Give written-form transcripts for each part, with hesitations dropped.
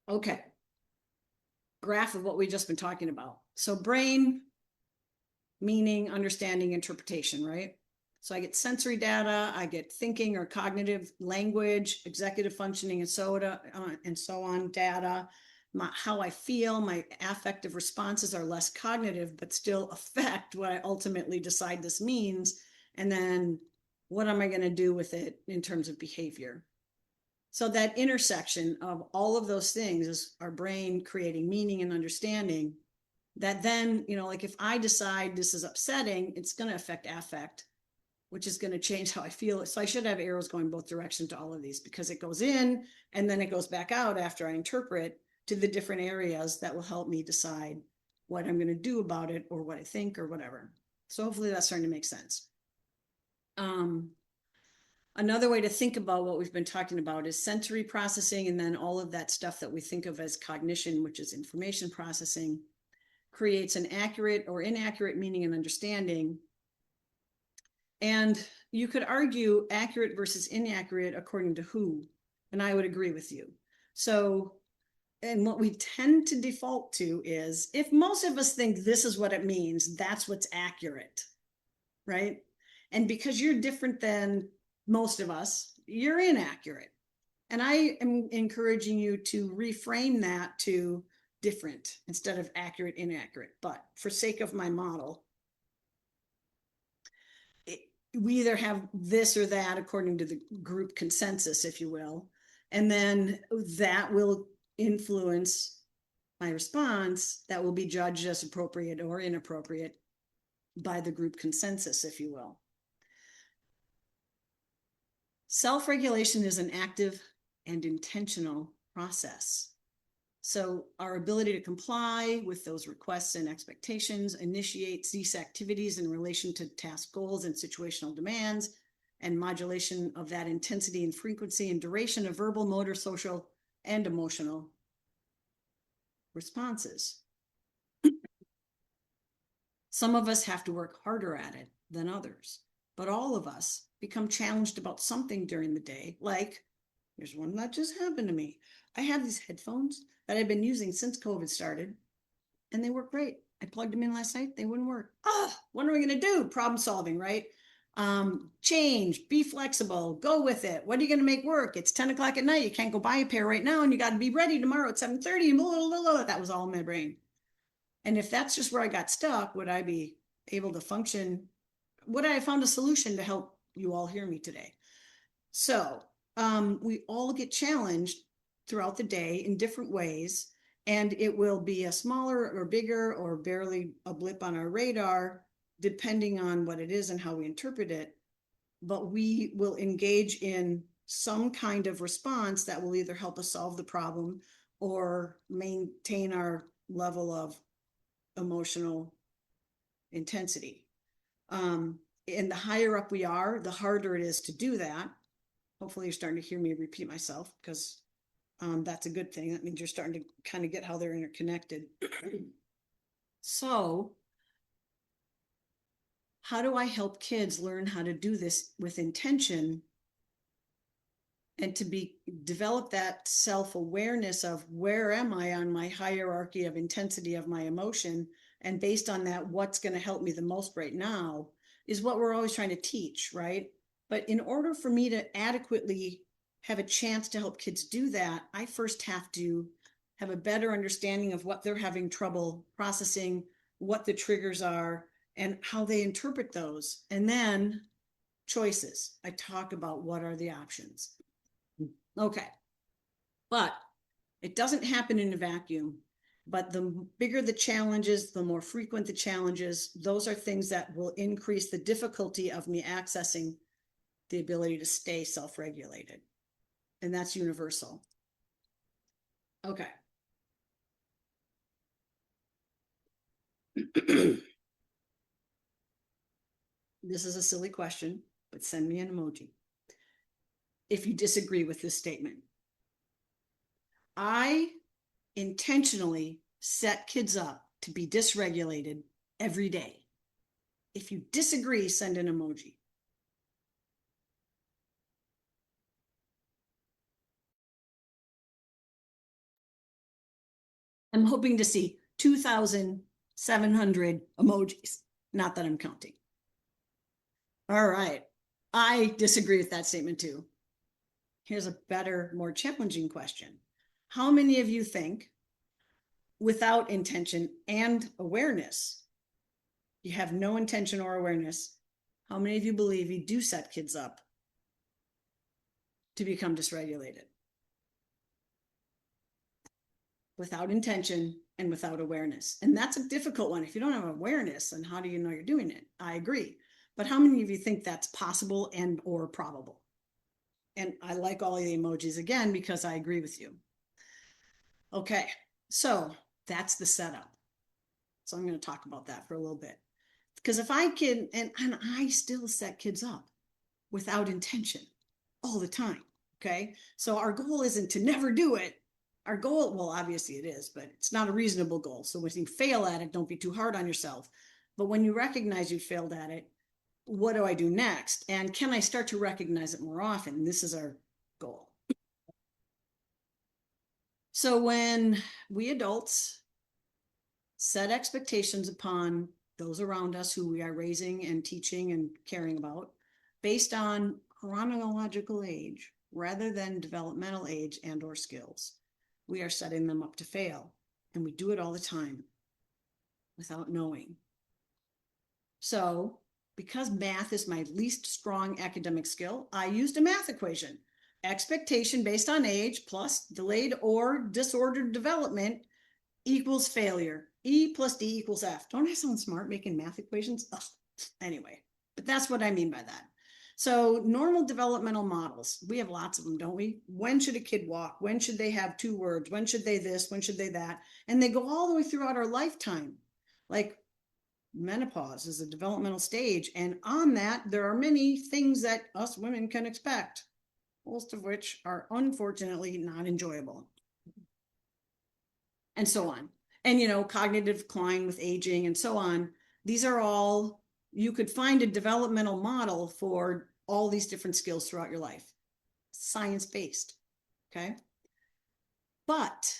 Okay. Graph of what we've just been talking about. So brain, meaning, understanding, interpretation, right? So I get sensory data, I get thinking or cognitive language, executive functioning, and so on data. How I feel, my affective responses are less cognitive, but still affect what I ultimately decide this means. And then what am I going to do with it in terms of behavior? So that intersection of all of those things is our brain creating meaning and understanding that then, like if I decide this is upsetting, it's going to affect affect, which is going to change how I feel. So I should have arrows going both directions to all of these because it goes in and then it goes back out after I interpret to the different areas that will help me decide what I'm going to do about it or what I think or whatever. So hopefully that's starting to make sense. Another way to think about what we've been talking about is sensory processing, and then all of that stuff that we think of as cognition, which is information processing, creates an accurate or inaccurate meaning and understanding. And you could argue accurate versus inaccurate according to who, and I would agree with you. So, and what we tend to default to is if most of us think this is what it means, that's what's accurate, right? And because you're different than most of us, you're inaccurate. And I am encouraging you to reframe that to different instead of accurate, inaccurate. But for sake of my model, we either have this or that according to the group consensus, if you will. And then that will influence my response that will be judged as appropriate or inappropriate by the group consensus, if you will. Self-regulation is an active and intentional process. So our ability to comply with those requests and expectations initiates these activities in relation to task goals and situational demands, and modulation of that intensity and frequency and duration of verbal, motor, social, and emotional responses. Some of us have to work harder at it than others, but all of us become challenged about something during the day. Like, here's one that just happened to me. I have these headphones that I've been using since COVID started, and they work great. I plugged them in last night. They wouldn't work. What are we going to do? Problem solving, right? Change, be flexible, go with it. What are you going to make work? It's 10 o'clock at night. You can't go buy a pair right now, and you got to be ready tomorrow at 7:30. That was all in my brain. And if that's just where I got stuck, would I be able to function? Would I have found a solution to help you all hear me today? So we all get challenged throughout the day in different ways, and it will be a smaller or bigger or barely a blip on our radar, depending on what it is and how we interpret it. But we will engage in some kind of response that will either help us solve the problem or maintain our level of emotional intensity. And the higher up we are, the harder it is to do that. Hopefully you're starting to hear me repeat myself because that's a good thing. That means you're starting to kind of get how they're interconnected. So how do I help kids learn how to do this with intention and to develop that self-awareness of where am I on my hierarchy of intensity of my emotion, and based on that, what's going to help me the most right now is what we're always trying to teach, right? But in order for me to adequately have a chance to help kids do that, I first have to have a better understanding of what they're having trouble processing, what the triggers are, and how they interpret those. And then choices. I talk about what are the options. Okay. But it doesn't happen in a vacuum. But the bigger the challenges, the more frequent the challenges, those are things that will increase the difficulty of me accessing the ability to stay self-regulated. And that's universal. Okay. This is a silly question, but send me an emoji if you disagree with this statement. I intentionally set kids up to be dysregulated every day. If you disagree, send an emoji. I'm hoping to see 2,700 emojis. Not that I'm counting. All right. I disagree with that statement too. Here's a better, more challenging question. How many of you think without intention and awareness, you have no intention or awareness, how many of you believe you do set kids up to become dysregulated? Without intention and without awareness. And that's a difficult one. If you don't have awareness, then how do you know you're doing it? I agree. But how many of you think that's possible and or probable? And I like all of the emojis again, because I agree with you. Okay, so that's the setup. So I'm going to talk about that for a little bit. Because if I can, and I still set kids up without intention all the time. Okay, so our goal isn't to never do it. Our goal, well, obviously it is, but it's not a reasonable goal. So when you fail at it, don't be too hard on yourself. But when you recognize you failed at it, what do I do next? And can I start to recognize it more often? This is our goal. So when we adults set expectations upon those around us who we are raising and teaching and caring about based on chronological age rather than developmental age and or skills, we are setting them up to fail. And we do it all the time without knowing. So because math is my least strong academic skill, I used a math equation. Expectation based on age plus delayed or disordered development equals failure. E plus D equals F. Don't I sound smart making math equations? Ugh. Anyway, but that's what I mean by that. So normal developmental models, we have lots of them, don't we? When should a kid walk? When should they have 2 words? When should they this? When should they that? And they go all the way throughout our lifetime. Like menopause is a developmental stage. And on that, there are many things that us women can expect, most of which are unfortunately not enjoyable. And so on. And, cognitive decline with aging and so on. These are all, you could find a developmental model for all these different skills throughout your life. Science-based, okay? But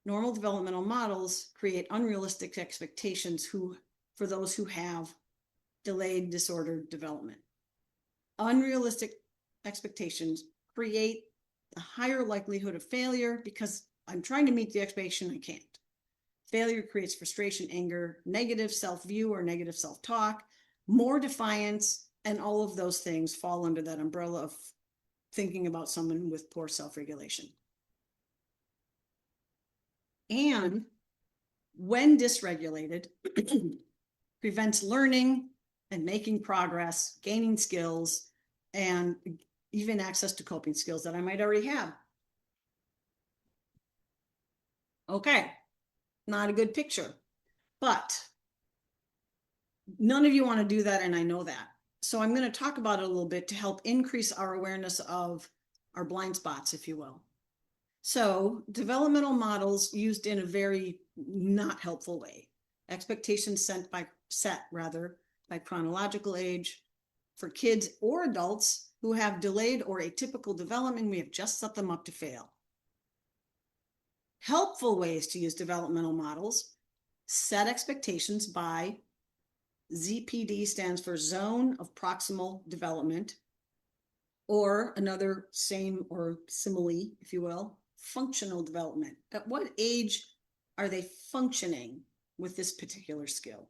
normal developmental models create unrealistic expectations for those who have delayed disordered development. Unrealistic expectations create a higher likelihood of failure because I'm trying to meet the expectation, I can't. Failure creates frustration, anger, negative self-view or negative self-talk, more defiance, and all of those things fall under that umbrella of thinking about someone with poor self-regulation. And when dysregulated, prevents learning and making progress, gaining skills, and even access to coping skills that I might already have. Okay, not a good picture, but none of you want to do that, and I know that. So I'm going to talk about it a little bit to help increase our awareness of our blind spots, if you will. So developmental models used in a very not helpful way. Expectations set by chronological age. For kids or adults who have delayed or atypical development, we have just set them up to fail. Helpful ways to use developmental models: set expectations by ZPD, stands for Zone of Proximal Development, or another same or simile, if you will, functional development. At what age are they functioning with this particular skill?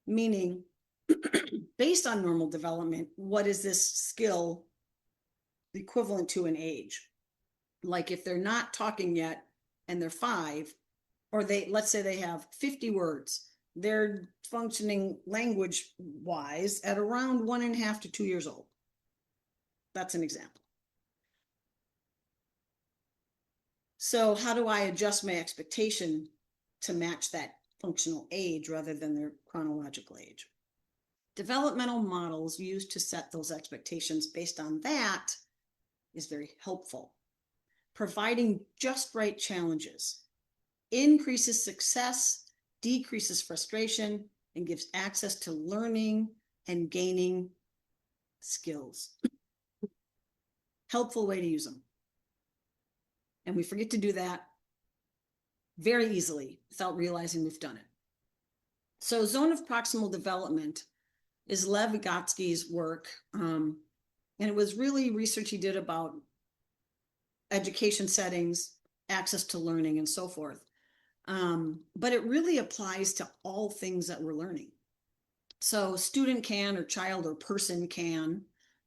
Meaning, based on normal development, what is this skill equivalent to in age? Like if they're not talking yet and they're 5, or let's say they have 50 words, they're functioning language wise at around 1.5 to 2 years old. That's an example. So how do I adjust my expectation to match that functional age rather than their chronological age? Developmental models used to set those expectations based on that is very helpful. Providing just right challenges increases success, decreases frustration, and gives access to learning and gaining skills. Helpful way to use them. And we forget to do that very easily without realizing we've done it. So zone of proximal development is Lev Vygotsky's work. And it was really research he did about education settings, access to learning, and so forth. But it really applies to all things that we're learning. So student can, or child, or person can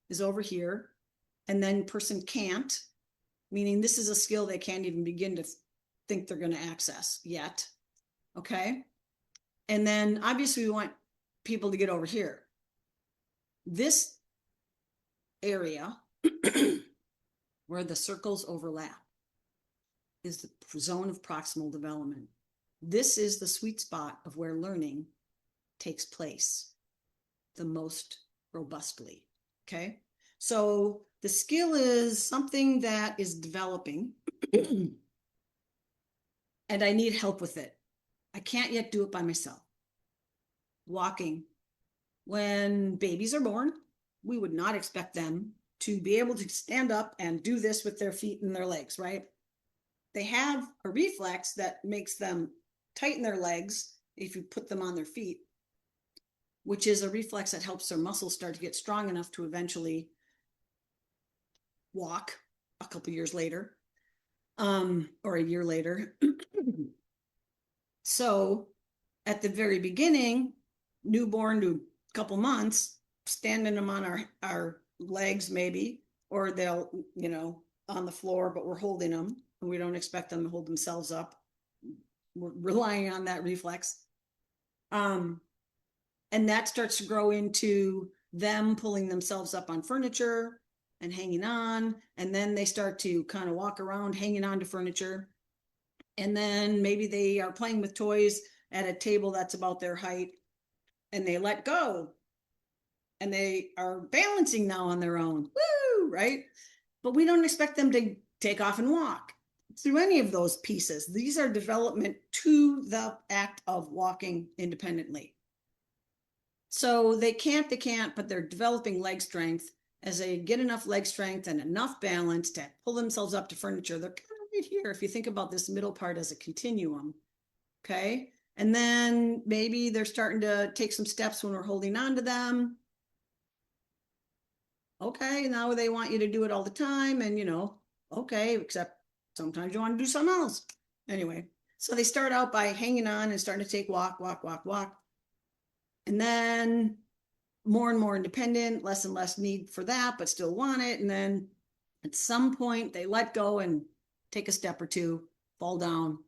is over here. And then person can't, meaning this is a skill they can't even begin to think they're going to access yet. Okay. And then obviously we want people to get over here. This area where the circles overlap is the zone of proximal development. This is the sweet spot of where learning takes place the most robustly. Okay. So the skill is something that is developing and I need help with it. I can't yet do it by myself. Walking. When babies are born, we would not expect them to be able to stand up and do this with their feet and their legs, right? They have a reflex that makes them tighten their legs if you put them on their feet, which is a reflex that helps their muscles start to get strong enough to eventually walk a couple years later, or a year later. So at the very beginning, newborn to a couple months, standing them on our legs maybe, or they'll, on the floor, but we're holding them and we don't expect them to hold themselves up. We're relying on that reflex. And that starts to grow into them pulling themselves up on furniture and hanging on. And then they start to kind of walk around hanging on to furniture. And then maybe they are playing with toys at a table that's about their height and they let go and they are balancing now on their own. Woo, right? But we don't expect them to take off and walk through any of those pieces. These are development to the act of walking independently. So they can't, but they're developing leg strength. As they get enough leg strength and enough balance to pull themselves up to furniture, they're kind of right here. If you think about this middle part as a continuum, okay? And then maybe they're starting to take some steps when we're holding on to them. Okay, now they want you to do it all the time. And, okay, except sometimes you want to do something else. Anyway, so they start out by hanging on and starting to take walk. And then more and more independent, less and less need for that, but still want it. And then at some point they let go and take a step or two, fall down.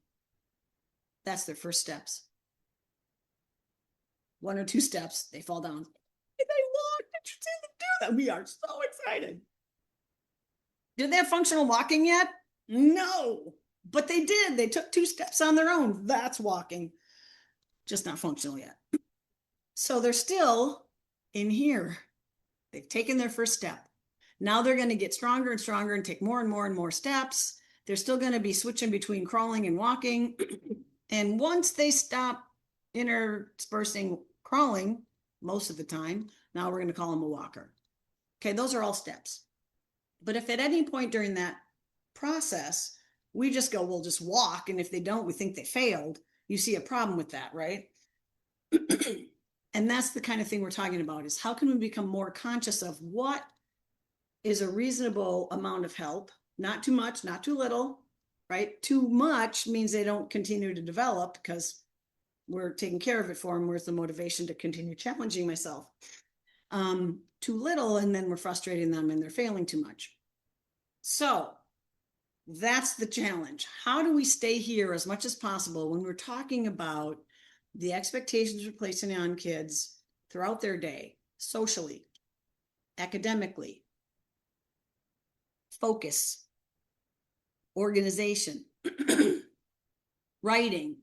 That's their first steps. 1 or 2 steps, they fall down. They walk. Did you see them do that? We are so excited. Did they have functional walking yet? No, but they did. They took 2 steps on their own. That's walking, just not functional yet. So they're still in here. They've taken their first step. Now they're going to get stronger and stronger and take more and more and more steps. They're still going to be switching between crawling and walking. And once they stop interspersing crawling, most of the time, now we're going to call them a walker. Okay, those are all steps. But if at any point during that process, we just go, we'll just walk. And if they don't, we think they failed. You see a problem with that, right? And that's the kind of thing we're talking about, is how can we become more conscious of what is a reasonable amount of help, not too much, not too little, right? Too much means they don't continue to develop because we're taking care of it for them. Where's the motivation to continue challenging myself? Too little, and then we're frustrating them and they're failing too much. So that's the challenge. How do we stay here as much as possible when we're talking about the expectations we're placing on kids throughout their day, socially, academically, focus, organization, writing,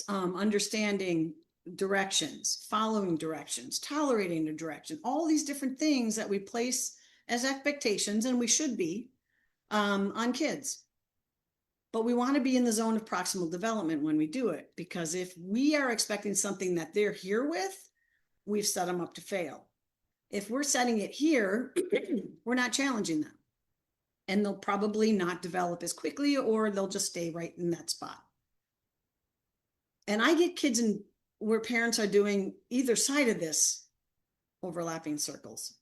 understanding directions, following directions, tolerating the direction, all these different things that we place as expectations, and we should be, on kids. But we want to be in the zone of proximal development when we do it, because if we are expecting something that they're here with, we've set them up to fail. If we're setting it here, we're not challenging them. and they'll probably not develop as quickly, or they'll just stay right in that spot. And I get kids in where parents are doing either side of this overlapping circles.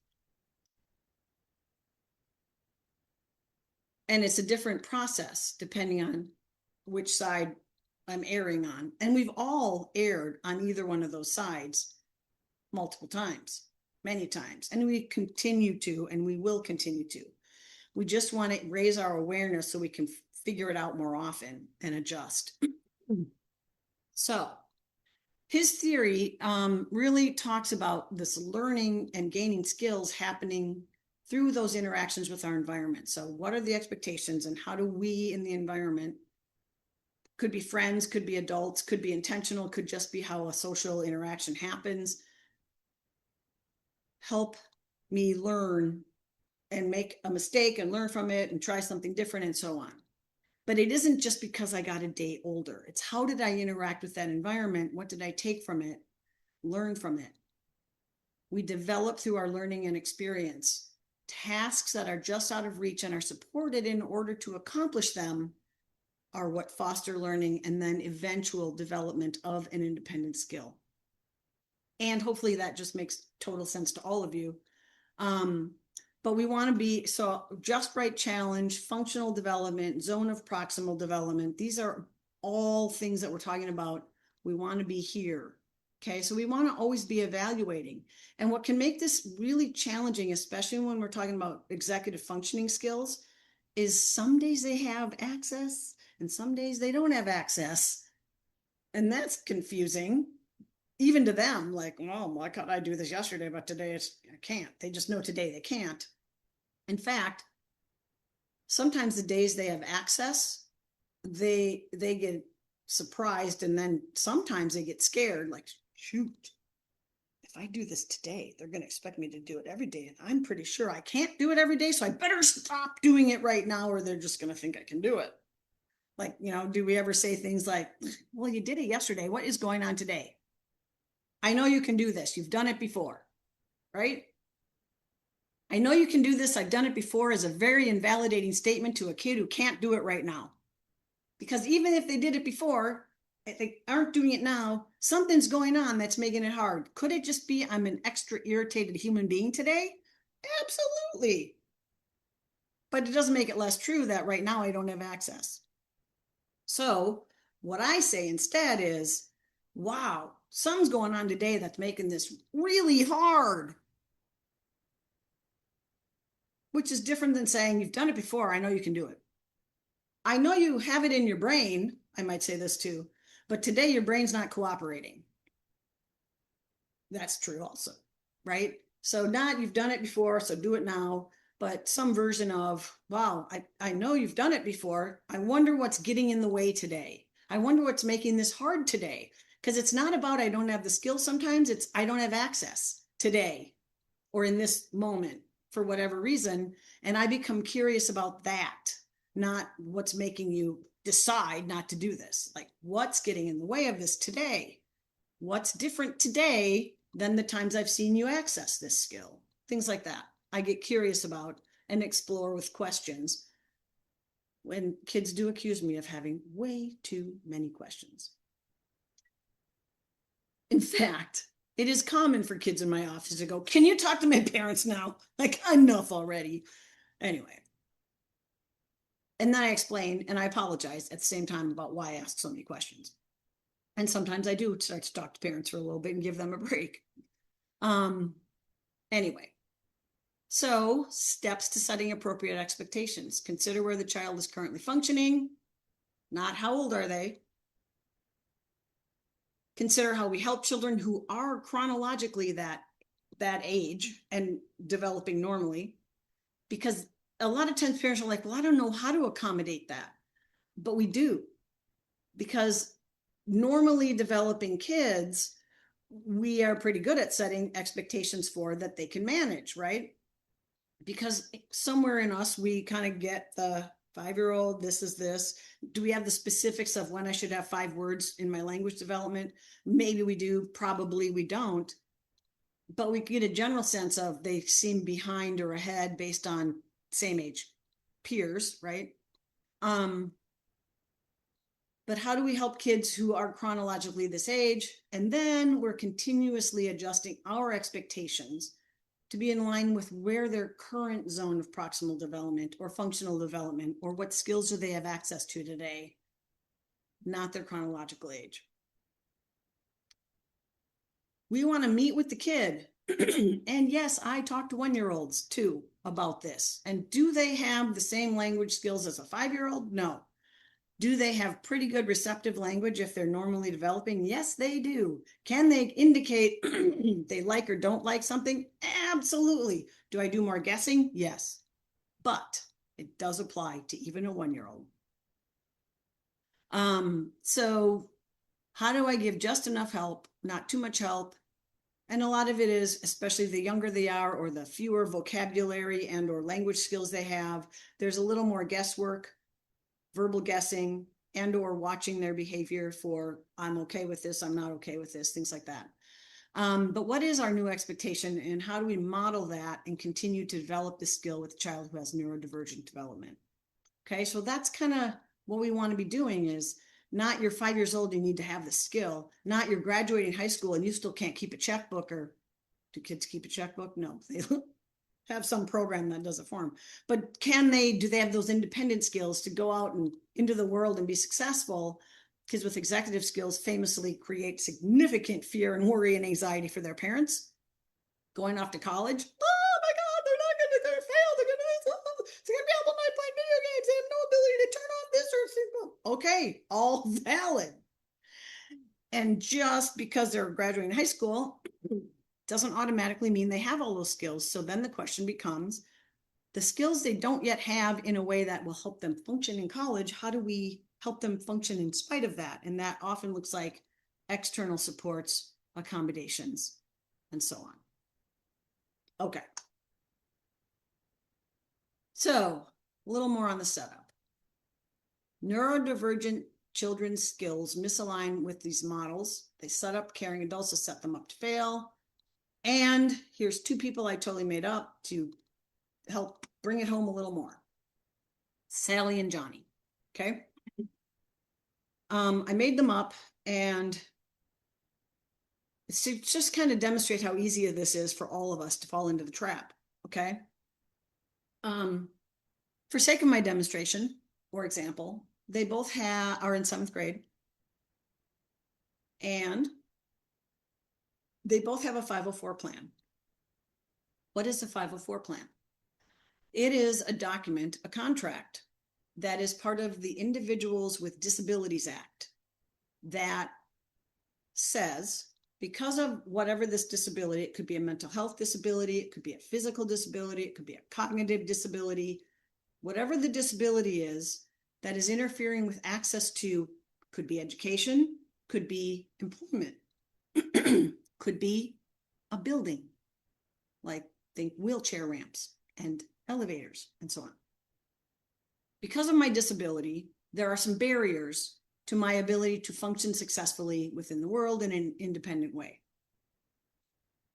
And it's a different process depending on which side I'm erring on. And we've all erred on either one of those sides multiple times, many times. And we continue to, and we will continue to. We just want to raise our awareness so we can figure it out more often and adjust. So his theory really talks about this learning and gaining skills happening through those interactions with our environment. So what are the expectations, and how do we in the environment, could be friends, could be adults, could be intentional, could just be how a social interaction happens, help me learn and make a mistake and learn from it and try something different and so on. But it isn't just because I got a day older. It's how did I interact with that environment? What did I take from it? Learn from it. We develop through our learning and experience. Tasks that are just out of reach and are supported in order to accomplish them are what foster learning and then eventual development of an independent skill. And hopefully that just makes total sense to all of you. But we want to be, so just right challenge, functional development, zone of proximal development. These are all things that we're talking about. We want to be here. Okay, so we want to always be evaluating. And what can make this really challenging, especially when we're talking about executive functioning skills, is some days they have access and some days they don't have access. And that's confusing, even to them, like, well, why can't I do this yesterday, but today I can't. They just know today they can't. In fact, sometimes the days they have access, they get surprised, and then sometimes they get scared, like, shoot, if I do this today, they're going to expect me to do it every day, and I'm pretty sure I can't do it every day, so I better stop doing it right now, or they're just going to think I can do it. Like, do we ever say things like, well, you did it yesterday, what is going on today? I know you can do this, you've done it before, right? I know you can do this, I've done it before, is a very invalidating statement to a kid who can't do it right now. Because even if they did it before, if they aren't doing it now, something's going on that's making it hard. Could it just be I'm an extra irritated human being today? Absolutely. But it doesn't make it less true that right now I don't have access. So what I say instead is, wow, something's going on today that's making this really hard. Which is different than saying you've done it before, I know you can do it. I know you have it in your brain, I might say this too, but today your brain's not cooperating. That's true also, right? So not you've done it before, so do it now, but some version of, wow, I know you've done it before. I wonder what's getting in the way today. I wonder what's making this hard today. Because it's not about I don't have the skills sometimes, it's I don't have access today or in this moment for whatever reason. And I become curious about that, not what's making you decide not to do this. Like, what's getting in the way of this today? What's different today than the times I've seen you access this skill? Things like that. I get curious about and explore with questions when kids do accuse me of having way too many questions. In fact, it is common for kids in my office to go, can you talk to my parents now? Like, enough already. Anyway. And then I explain and I apologize at the same time about why I ask so many questions. And sometimes I do start to talk to parents for a little bit and give them a break. Anyway, so steps to setting appropriate expectations. Consider where the child is currently functioning, not how old are they. Consider how we help children who are chronologically that age and developing normally, because a lot of times parents are like, well, I don't know how to accommodate that, but we do, because normally developing kids, we are pretty good at setting expectations for that they can manage, right? Because somewhere in us, we kind of get the 5-year-old, this is this. Do we have the specifics of when I should have 5 words in my language development? Maybe we do, probably we don't. But we get a general sense of they seem behind or ahead based on same age. peers, right? But how do we help kids who are chronologically this age? And then we're continuously adjusting our expectations to be in line with where their current zone of proximal development or functional development, or what skills do they have access to today, not their chronological age. We want to meet with the kid. And yes, I talk to 1-year-olds too about this. And do they have the same language skills as a 5-year-old? No. Do they have pretty good receptive language if they're normally developing? Yes, they do. Can they indicate they like or don't like something? Absolutely. Do I do more guessing? Yes. But it does apply to even a 1-year-old. So how do I give just enough help, not too much help? And a lot of it is, especially the younger they are or the fewer vocabulary and or language skills they have, there's a little more guesswork, verbal guessing, and or watching their behavior for, I'm okay with this, I'm not okay with this, things like that. But what is our new expectation, and how do we model that and continue to develop the skill with a child who has neurodivergent development? Okay, so that's kind of what we want to be doing. Is not you're 5 years old, you need to have the skill, not you're graduating high school and you still can't keep a checkbook. Or do kids keep a checkbook? No, they have some program that does it for them. But do they have those independent skills to go out and into the world and be successful? Kids with executive skills famously create significant fear and worry and anxiety for their parents. Going off to college, oh my God, they're fail. They're gonna be up all night playing video games. They have no ability to turn off this or okay, all valid. And just because they're graduating high school doesn't automatically mean they have all those skills. So then the question becomes, the skills they don't yet have in a way that will help them function in college, how do we help them function in spite of that? And that often looks like external supports, accommodations, and so on. Okay. So a little more on the setup. Neurodivergent children's skills misalign with these models. They set up caring adults to set them up to fail. And here's two people I totally made up to help bring it home a little more. Sally and Johnny. Okay. I made them up, and it's to just kind of demonstrate how easy this is for all of us to fall into the trap. Okay. For sake of my demonstration or example, they both are in 7th grade, and they both have a 504 plan. What is a 504 plan? It is a document, a contract, that is part of the Individuals with Disabilities Act that says, because of whatever this disability, it could be a mental health disability, it could be a physical disability, it could be a cognitive disability, whatever the disability is that is interfering with access to, could be education, could be employment, could be a building, like think wheelchair ramps and elevators and so on. Because of my disability, there are some barriers to my ability to function successfully within the world in an independent way.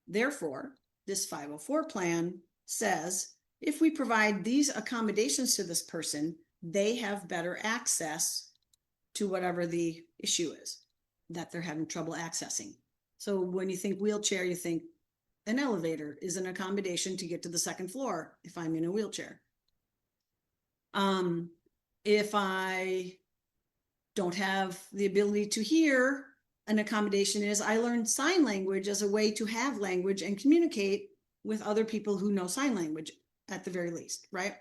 Therefore, this 504 plan says, if we provide these accommodations to this person, they have better access to whatever the issue is that they're having trouble accessing. So when you think wheelchair, you think an elevator is an accommodation to get to the 2nd floor if I'm in a wheelchair. If I don't have the ability to hear, an accommodation is I learned sign language as a way to have language and communicate with other people who know sign language at the very least, right?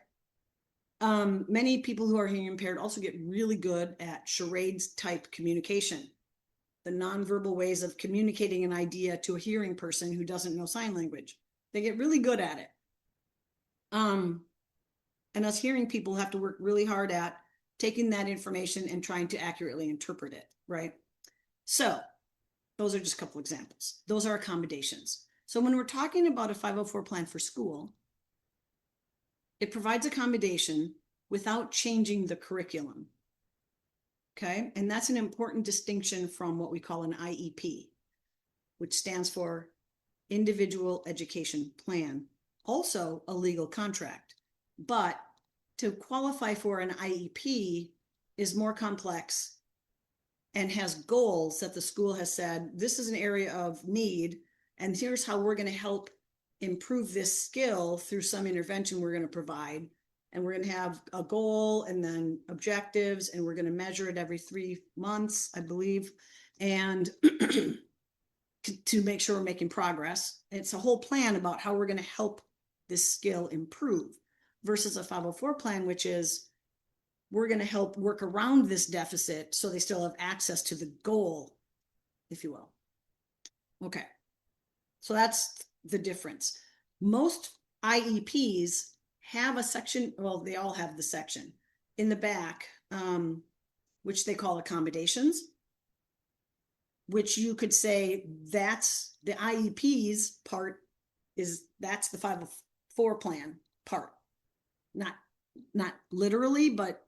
Many people who are hearing impaired also get really good at charades type communication, the nonverbal ways of communicating an idea to a hearing person who doesn't know sign language. They get really good at it. And us hearing people have to work really hard at taking that information and trying to accurately interpret it, right? So those are just a couple examples. Those are accommodations. So when we're talking about a 504 plan for school, it provides accommodation without changing the curriculum. Okay, and that's an important distinction from what we call an IEP, which stands for Individual Education Plan, also a legal contract. But to qualify for an IEP is more complex and has goals that the school has said, this is an area of need, and here's how we're going to help improve this skill through some intervention we're going to provide. And we're going to have a goal and then objectives, and we're going to measure it every 3 months, I believe, and to make sure we're making progress. It's a whole plan about how we're going to help this skill improve, versus a 504 plan, which is we're going to help work around this deficit so they still have access to the goal, if you will. Okay, so that's the difference. Most IEPs have a section, well, they all have the section in the back, which they call accommodations, which you could say that's the IEP's part, that's the 504 plan part. Not literally, but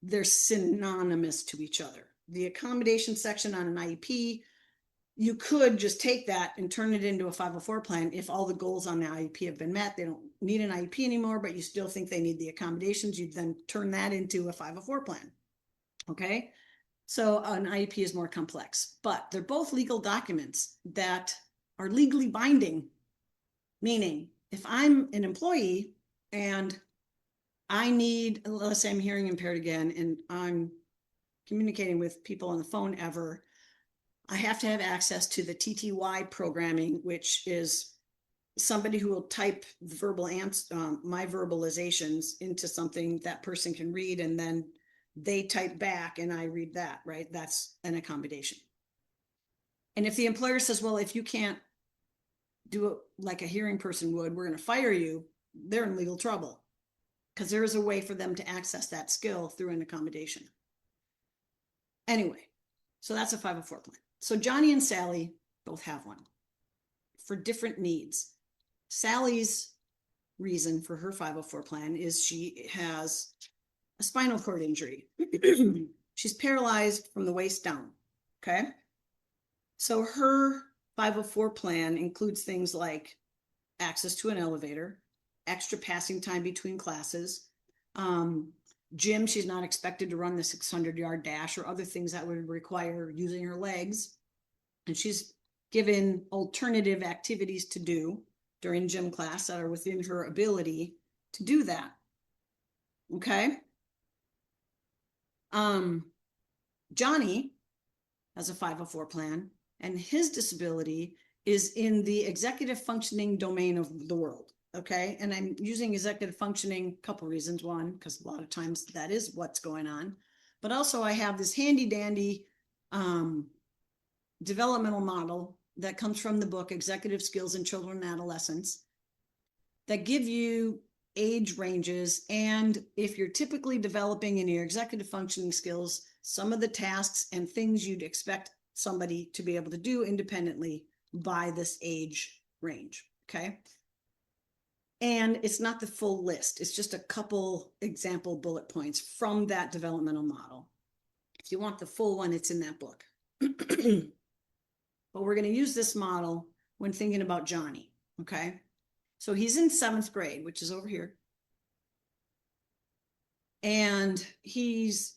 they're synonymous to each other. The accommodation section on an IEP, you could just take that and turn it into a 504 plan if all the goals on the IEP have been met. They don't need an IEP anymore, but you still think they need the accommodations. You'd then turn that into a 504 plan. Okay, so an IEP is more complex, but they're both legal documents that are legally binding. Meaning, if I'm an employee and I need, let's say I'm hearing impaired again, and I'm communicating with people on the phone ever, I have to have access to the TTY programming, which is somebody who will type the verbal my verbalizations into something that person can read, and then they type back and I read that, right? That's an accommodation. And if the employer says, well, if you can't do it like a hearing person would, we're going to fire you, they're in legal trouble, because there is a way for them to access that skill through an accommodation. Anyway, so that's a 504 plan. So Johnny and Sally both have one for different needs. Sally's reason for her 504 plan is she has a spinal cord injury. She's paralyzed from the waist down. Okay. So her 504 plan includes things like access to an elevator, extra passing time between classes, gym, she's not expected to run the 600-yard dash or other things that would require using her legs. And she's given alternative activities to do during gym class that are within her ability to do that. Okay. Johnny has a 504 plan, and his disability is in the executive functioning domain of the world. Okay. And I'm using executive functioning, a couple reasons. One, because a lot of times that is what's going on. But also I have this handy dandy developmental model that comes from the book Executive Skills in Children and Adolescents that give you age ranges. And if you're typically developing in your executive functioning skills, some of the tasks and things you'd expect somebody to be able to do independently by this age range. Okay. And it's not the full list. It's just a couple example bullet points from that developmental model. If you want the full one, it's in that book. But we're going to use this model when thinking about Johnny. Okay. So he's in 7th grade, which is over here. And he's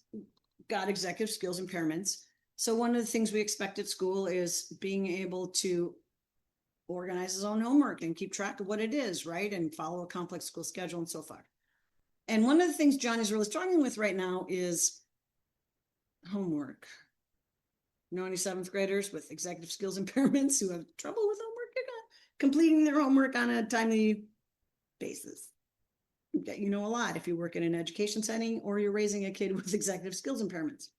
got executive skills impairments. So one of the things we expect at school is being able to organize his own homework and keep track of what it is, right? And follow a complex school schedule and so forth. And one of the things Johnny's really struggling with right now is homework. You know any 7th graders with executive skills impairments who have trouble with homework, completing their homework on a timely basis? You know a lot if you work in an education setting or you're raising a kid with executive skills impairments.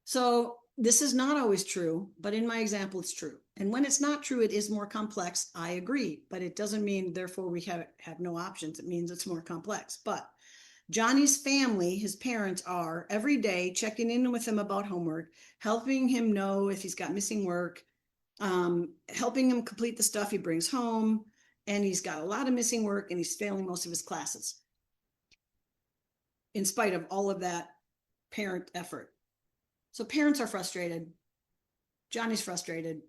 So this is not always true, but in my example, it's true. And when it's not true, it is more complex. I agree, but it doesn't mean therefore we have no options. It means it's more complex. But Johnny's family, his parents, are every day checking in with him about homework, helping him know if he's got missing work, helping him complete the stuff he brings home. And he's got a lot of missing work and he's failing most of his classes in spite of all of that parent effort. So parents are frustrated. Johnny's frustrated.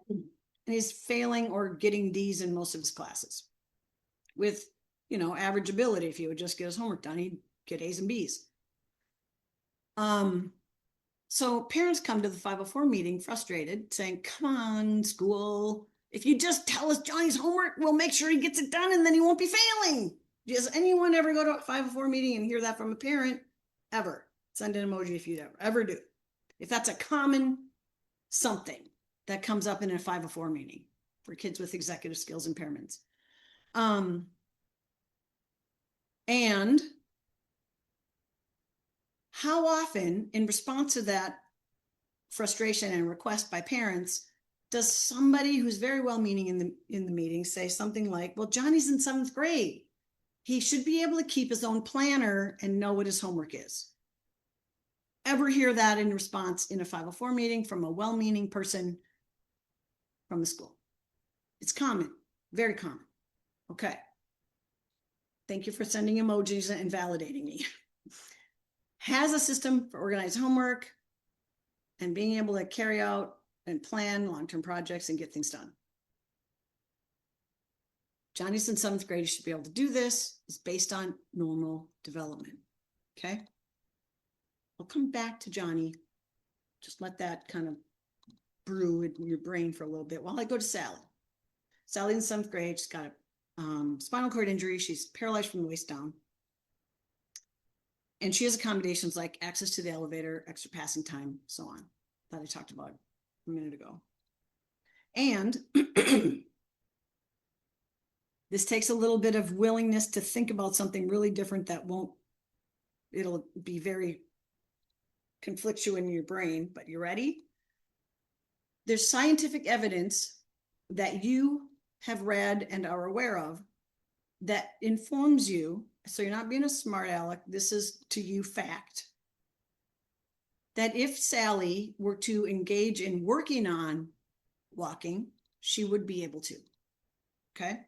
And he's failing or getting D's in most of his classes with, average ability. If he would just get his homework done, he'd get A's and B's. So parents come to the 504 meeting frustrated, saying, come on, school. If you just tell us Johnny's homework, we'll make sure he gets it done and then he won't be failing. Does anyone ever go to a 504 meeting and hear that from a parent? Ever? Send an emoji if you ever do. If that's a common something that comes up in a 504 meeting for kids with executive skills impairments. And how often, in response to that frustration and request by parents, does somebody who's very well-meaning in the meeting say something like, well, Johnny's in 7th grade. He should be able to keep his own planner and know what his homework is. Ever hear that in response in a 504 meeting from a well-meaning person from the school? It's common, very common. Okay. Thank you for sending emojis and validating me. Has a system for organized homework and being able to carry out and plan long-term projects and get things done. Johnny's in 7th grade. He should be able to do this. It's based on normal development. Okay. I'll come back to Johnny. Just let that kind of brew in your brain for a little bit while I go to Sally. Sally's in 7th grade. She's got a spinal cord injury. She's paralyzed from the waist down. And she has accommodations like access to the elevator, extra passing time, so on, that I talked about a minute ago. And this takes a little bit of willingness to think about something really different that it'll be very conflictual in your brain, but you ready? There's scientific evidence that you have read and are aware of that informs you, so you're not being a smart aleck, this is to you fact, that if Sally were to engage in working on walking, she would be able to. Okay?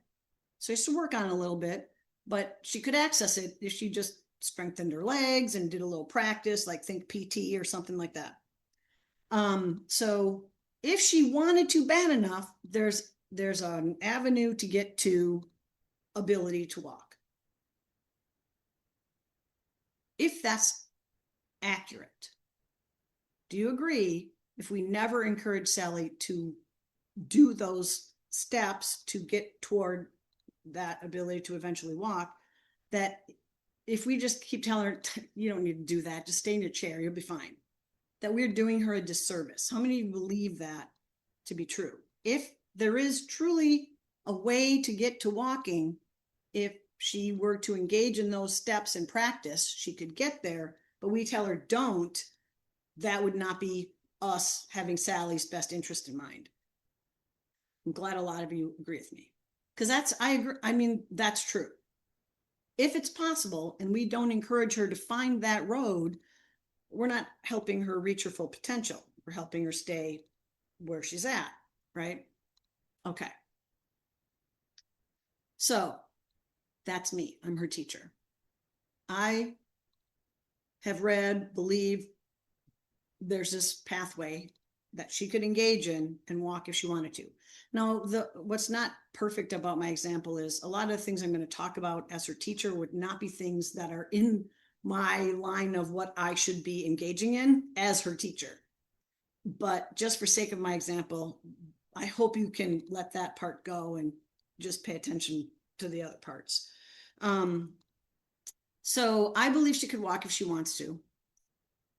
So she has to work on it a little bit, but she could access it if she just strengthened her legs and did a little practice, like think PT or something like that. So if she wanted to bad enough, there's an avenue to get to ability to walk. If that's accurate, do you agree if we never encourage Sally to do those steps to get toward that ability to eventually walk, that if we just keep telling her, you don't need to do that, just stay in your chair, you'll be fine, that we're doing her a disservice? How many of you believe that to be true? If there is truly a way to get to walking, if she were to engage in those steps and practice, she could get there, but we tell her don't, that would not be us having Sally's best interest in mind. I'm glad a lot of you agree with me, because I agree. I mean, that's true. If it's possible and we don't encourage her to find that road, we're not helping her reach her full potential. We're helping her stay where she's at, right? Okay. So that's me. I'm her teacher. I have read, believe there's this pathway that she could engage in and walk if she wanted to. Now, what's not perfect about my example is a lot of the things I'm going to talk about as her teacher would not be things that are in my line of what I should be engaging in as her teacher. But just for sake of my example, I hope you can let that part go and just pay attention to the other parts. So I believe she could walk if she wants to.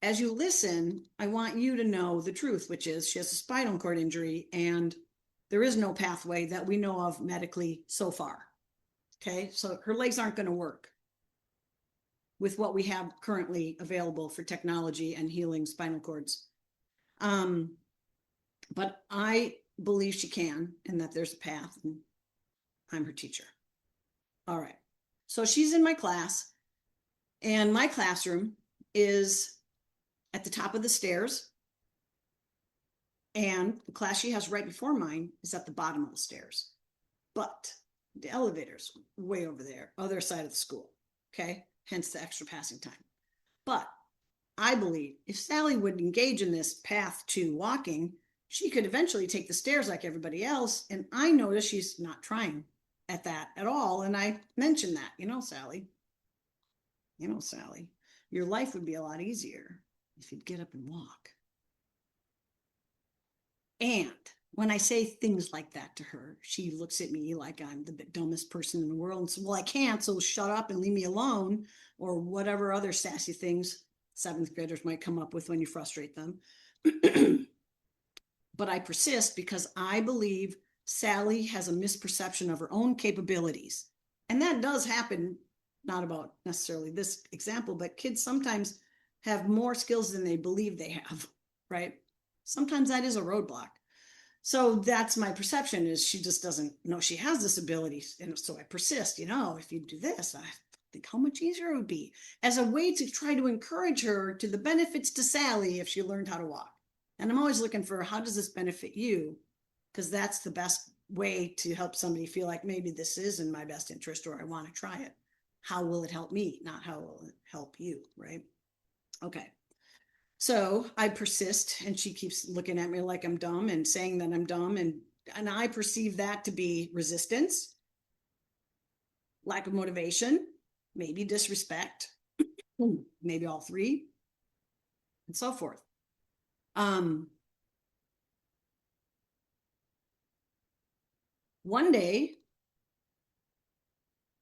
As you listen, I want you to know the truth, which is she has a spinal cord injury and there is no pathway that we know of medically so far. Okay, so her legs aren't going to work with what we have currently available for technology and healing spinal cords. But I believe she can, and that there's a path, and I'm her teacher. All right, so she's in my class, and my classroom is at the top of the stairs, and the class she has right before mine is at the bottom of the stairs. But the elevator's way over there, other side of the school, okay? Hence the extra passing time. But I believe if Sally would engage in this path to walking, she could eventually take the stairs like everybody else, and I notice she's not trying. at that at all. And I mentioned that, Sally, Sally, your life would be a lot easier if you'd get up and walk. And when I say things like that to her, she looks at me like I'm the dumbest person in the world and says, well, I can't, so shut up and leave me alone, or whatever other sassy things seventh graders might come up with when you frustrate them. But I persist because I believe Sally has a misperception of her own capabilities. And that does happen, not about necessarily this example, but kids sometimes have more skills than they believe they have, right? Sometimes that is a roadblock. So that's my perception, is she just doesn't know she has this ability. And so I persist, if you do this, I think how much easier it would be, as a way to try to encourage her to the benefits to Sally if she learned how to walk. And I'm always looking for, how does this benefit you? Because that's the best way to help somebody feel like maybe this is in my best interest, or I want to try it. How will it help me? Not how will it help you, right? Okay. So I persist, and she keeps looking at me like I'm dumb and saying that I'm dumb. And I perceive that to be resistance, lack of motivation, maybe disrespect, maybe all three, and so forth. One day,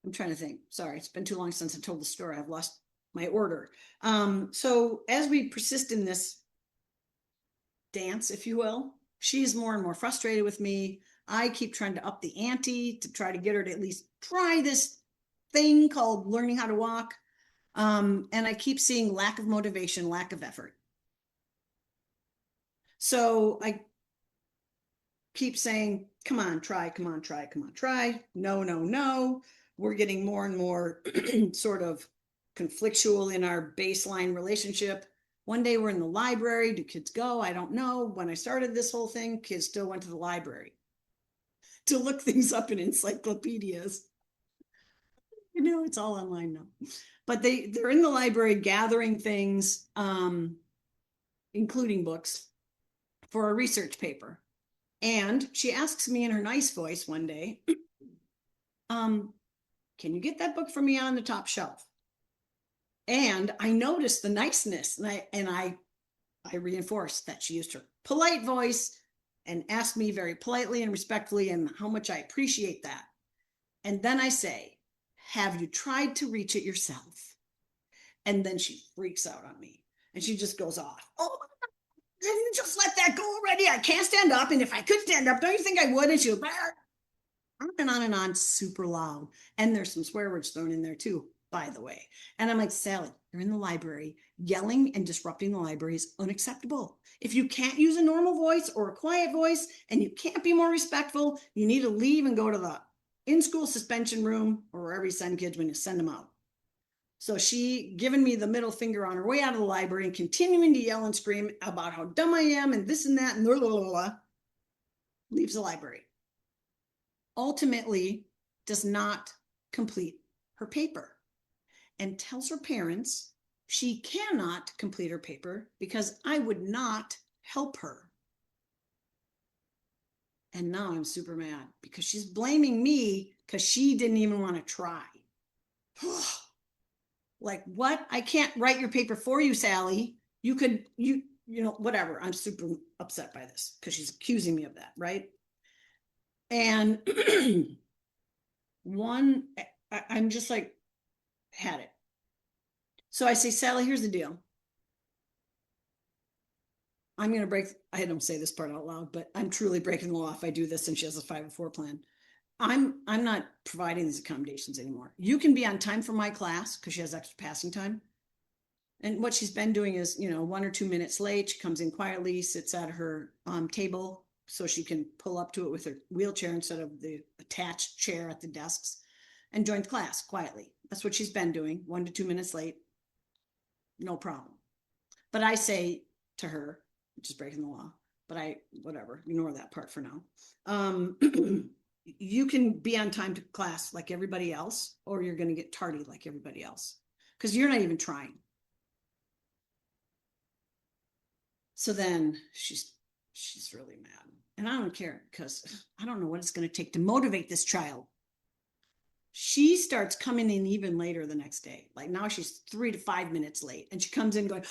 I'm trying to think. Sorry, it's been too long since I told the story. I've lost my order. So as we persist in this dance, if you will, she's more and more frustrated with me. I keep trying to up the ante to try to get her to at least try this thing called learning how to walk. And I keep seeing lack of motivation, lack of effort. So I keep saying, come on, try, come on, try, come on, try. No, no, no. We're getting more and more sort of conflictual in our baseline relationship. One day we're in the library. Do kids go? I don't know. When I started this whole thing, kids still went to the library to look things up in encyclopedias. It's all online now. But they're in the library gathering things, including books, for a research paper. And she asks me in her nice voice one day, can you get that book for me on the top shelf? And I noticed the niceness, and I reinforced that she used her polite voice and asked me very politely and respectfully, and how much I appreciate that. And then I say, have you tried to reach it yourself? And then she freaks out on me, and she just goes off. Oh, didn't just let that go already? I can't stand up. And if I could stand up, don't you think I would? And she'll on and on, super loud. And there's some swear words thrown in there too, by the way. And I'm like, Sally, you're in the library. Yelling and disrupting the library is unacceptable. If you can't use a normal voice or a quiet voice, and you can't be more respectful, you need to leave and go to the in-school suspension room, or wherever you send kids when you send them out. So she giving me the middle finger on her way out of the library and continuing to yell and scream about how dumb I am and this and that and blah, blah, blah, blah, leaves the library. Ultimately does not complete her paper and tells her parents she cannot complete her paper because I would not help her. And now I'm super mad because she's blaming me because she didn't even want to try. Like, what? I can't write your paper for you, Sally. You could, whatever. I'm super upset by this because she's accusing me of that, right? And I'm just like, had it. So I say, Sally, here's the deal. I'm going to break, I don't say this part out loud, but I'm truly breaking the law if I do this, and she has a 504 plan. I'm not providing these accommodations anymore. You can be on time for my class because she has extra passing time. And what she's been doing is, 1 or 2 minutes late. She comes in quietly, sits at her table so she can pull up to it with her wheelchair instead of the attached chair at the desks, and joins class quietly. That's what she's been doing, 1 to 2 minutes late. No problem. But I say to her, which is breaking the law, but whatever, ignore that part for now. You can be on time to class like everybody else, or you're going to get tardy like everybody else because you're not even trying. So then she's really mad, and I don't care because I don't know what it's going to take to motivate this child. She starts coming in even later the next day. Like now she's 3 to 5 minutes late. And she comes in going,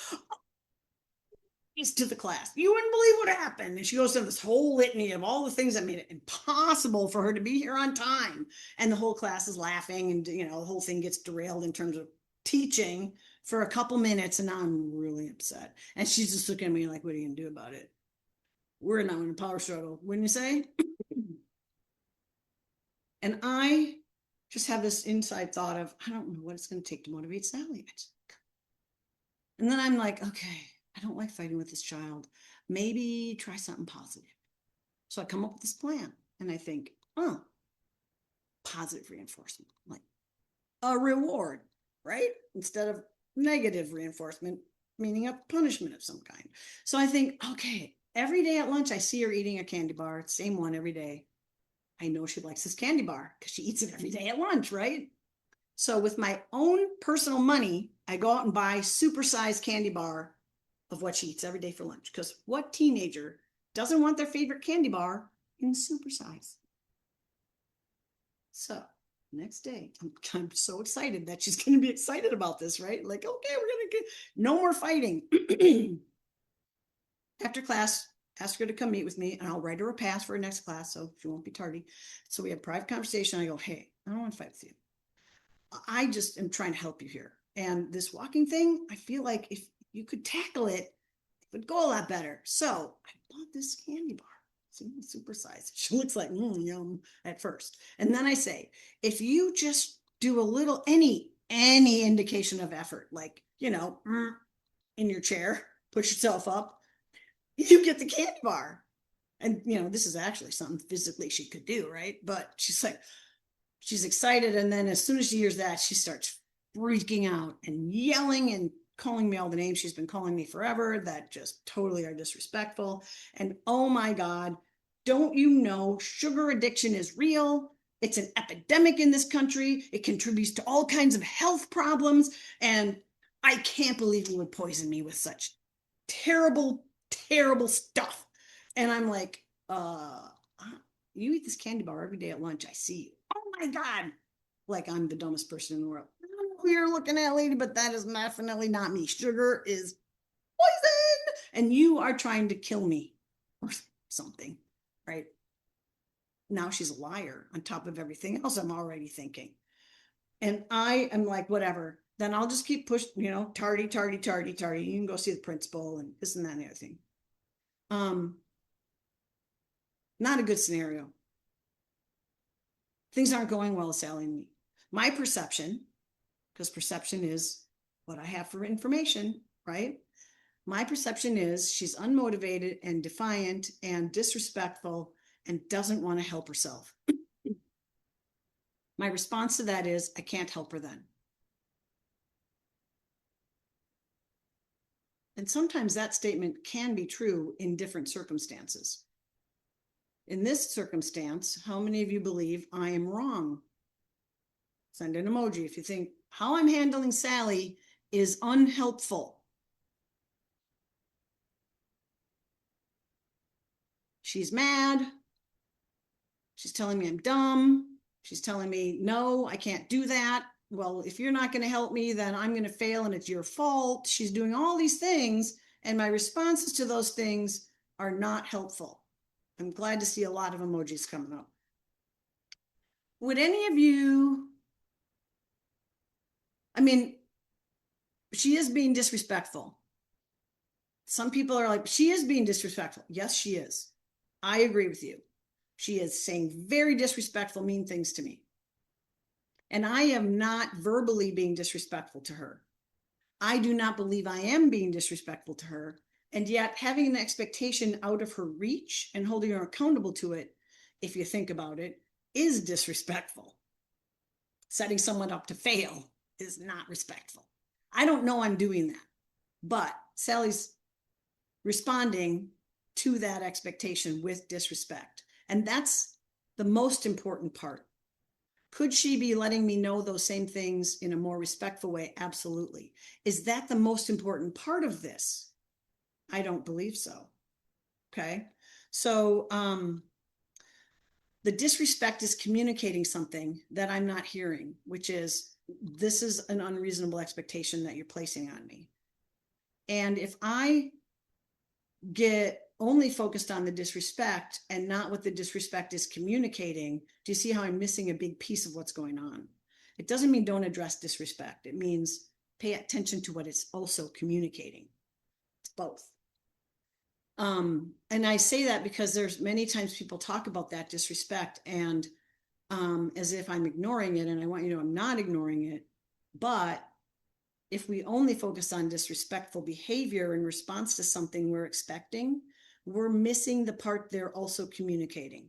he's to the class. You wouldn't believe what happened. And she goes through this whole litany of all the things that made it impossible for her to be here on time. And the whole class is laughing, and the whole thing gets derailed in terms of teaching for a couple minutes. And now I'm really upset. And she's just looking at me like, what are you gonna do about it? We're now in a power struggle, wouldn't you say? And I just have this inside thought of, I don't know what it's going to take to motivate Sally. And then I'm like, okay, I don't like fighting with this child. Maybe try something positive. So I come up with this plan, and I think, oh, positive reinforcement, like a reward, right? Instead of negative reinforcement, meaning a punishment of some kind. So I think, okay, every day at lunch, I see her eating a candy bar, same one every day. I know she likes this candy bar because she eats it every day at lunch, right? So with my own personal money, I go out and buy supersized candy bar of what she eats every day for lunch. Because what teenager doesn't want their favorite candy bar in supersize? So next day, I'm so excited that she's going to be excited about this, right? Like, okay, we're going to get no more fighting. After class, ask her to come meet with me, and I'll write her a pass for her next class so she won't be tardy. So we have private conversation. I go, hey, I don't want to fight with you. I just am trying to help you here. And this walking thing, I feel like if you could tackle it, it would go a lot better. So I bought this candy bar. It's super sized. She looks like yum at first. And then I say, if you just do a little, any indication of effort, like, in your chair, push yourself up, you get the candy bar. And, this is actually something physically she could do, right? But she's like, she's excited. And then as soon as she hears that, she starts freaking out and yelling and calling me all the names she's been calling me forever that just totally are disrespectful. And oh my God, don't you know sugar addiction is real? It's an epidemic in this country. It contributes to all kinds of health problems. And I can't believe you would poison me with such terrible, terrible stuff. And I'm like, you eat this candy bar every day at lunch. I see you. Oh my God. Like I'm the dumbest person in the world. I don't know who you're looking at, lady, but that is definitely not me. Sugar is poison. And you are trying to kill me or something, right? Now she's a liar on top of everything else I'm already thinking. And I am like, whatever. Then I'll just keep pushing, tardy, tardy, tardy, tardy. You can go see the principal and this and that and the other thing. Not a good scenario. Things aren't going well with Sally and me. My perception, because perception is what I have for information, right? My perception is she's unmotivated and defiant and disrespectful and doesn't want to help herself. My response to that is, I can't help her then. And sometimes that statement can be true in different circumstances. In this circumstance, how many of you believe I am wrong? Send an emoji if you think how I'm handling Sally is unhelpful. She's mad. She's telling me I'm dumb. She's telling me, no, I can't do that. Well, if you're not going to help me, then I'm going to fail and it's your fault. She's doing all these things. And my responses to those things are not helpful. I'm glad to see a lot of emojis coming up. Would any of you, I mean, she is being disrespectful. Some people are like, she is being disrespectful. Yes, she is. I agree with you. She is saying very disrespectful, mean things to me. And I am not verbally being disrespectful to her. I do not believe I am being disrespectful to her. And yet having an expectation out of her reach and holding her accountable to it, if you think about it, is disrespectful. Setting someone up to fail is not respectful. I don't know I'm doing that, but Sally's responding to that expectation with disrespect. And that's the most important part. Could she be letting me know those same things in a more respectful way? Absolutely. Is that the most important part of this? I don't believe so. Okay. So The disrespect is communicating something that I'm not hearing, which is, this is an unreasonable expectation that you're placing on me. And if I get only focused on the disrespect and not what the disrespect is communicating, do you see how I'm missing a big piece of what's going on? It doesn't mean don't address disrespect. It means pay attention to what it's also communicating. It's both. And I say that because there's many times people talk about that disrespect and as if I'm ignoring it, and I want you to know I'm not ignoring it. But if we only focus on disrespectful behavior in response to something we're expecting, we're missing the part they're also communicating,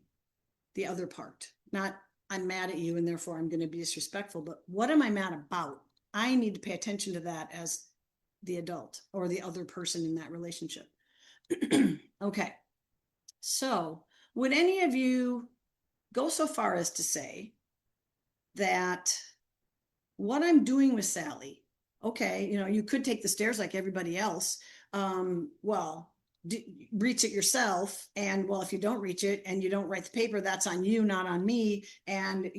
the other part. Not, I'm mad at you and therefore I'm going to be disrespectful, but what am I mad about? I need to pay attention to that as the adult or the other person in that relationship. Okay, so would any of you go so far as to say that what I'm doing with Sally, okay, you could take the stairs like everybody else. Well, reach it yourself. And well, if you don't reach it and you don't write the paper, that's on you, not on me. And,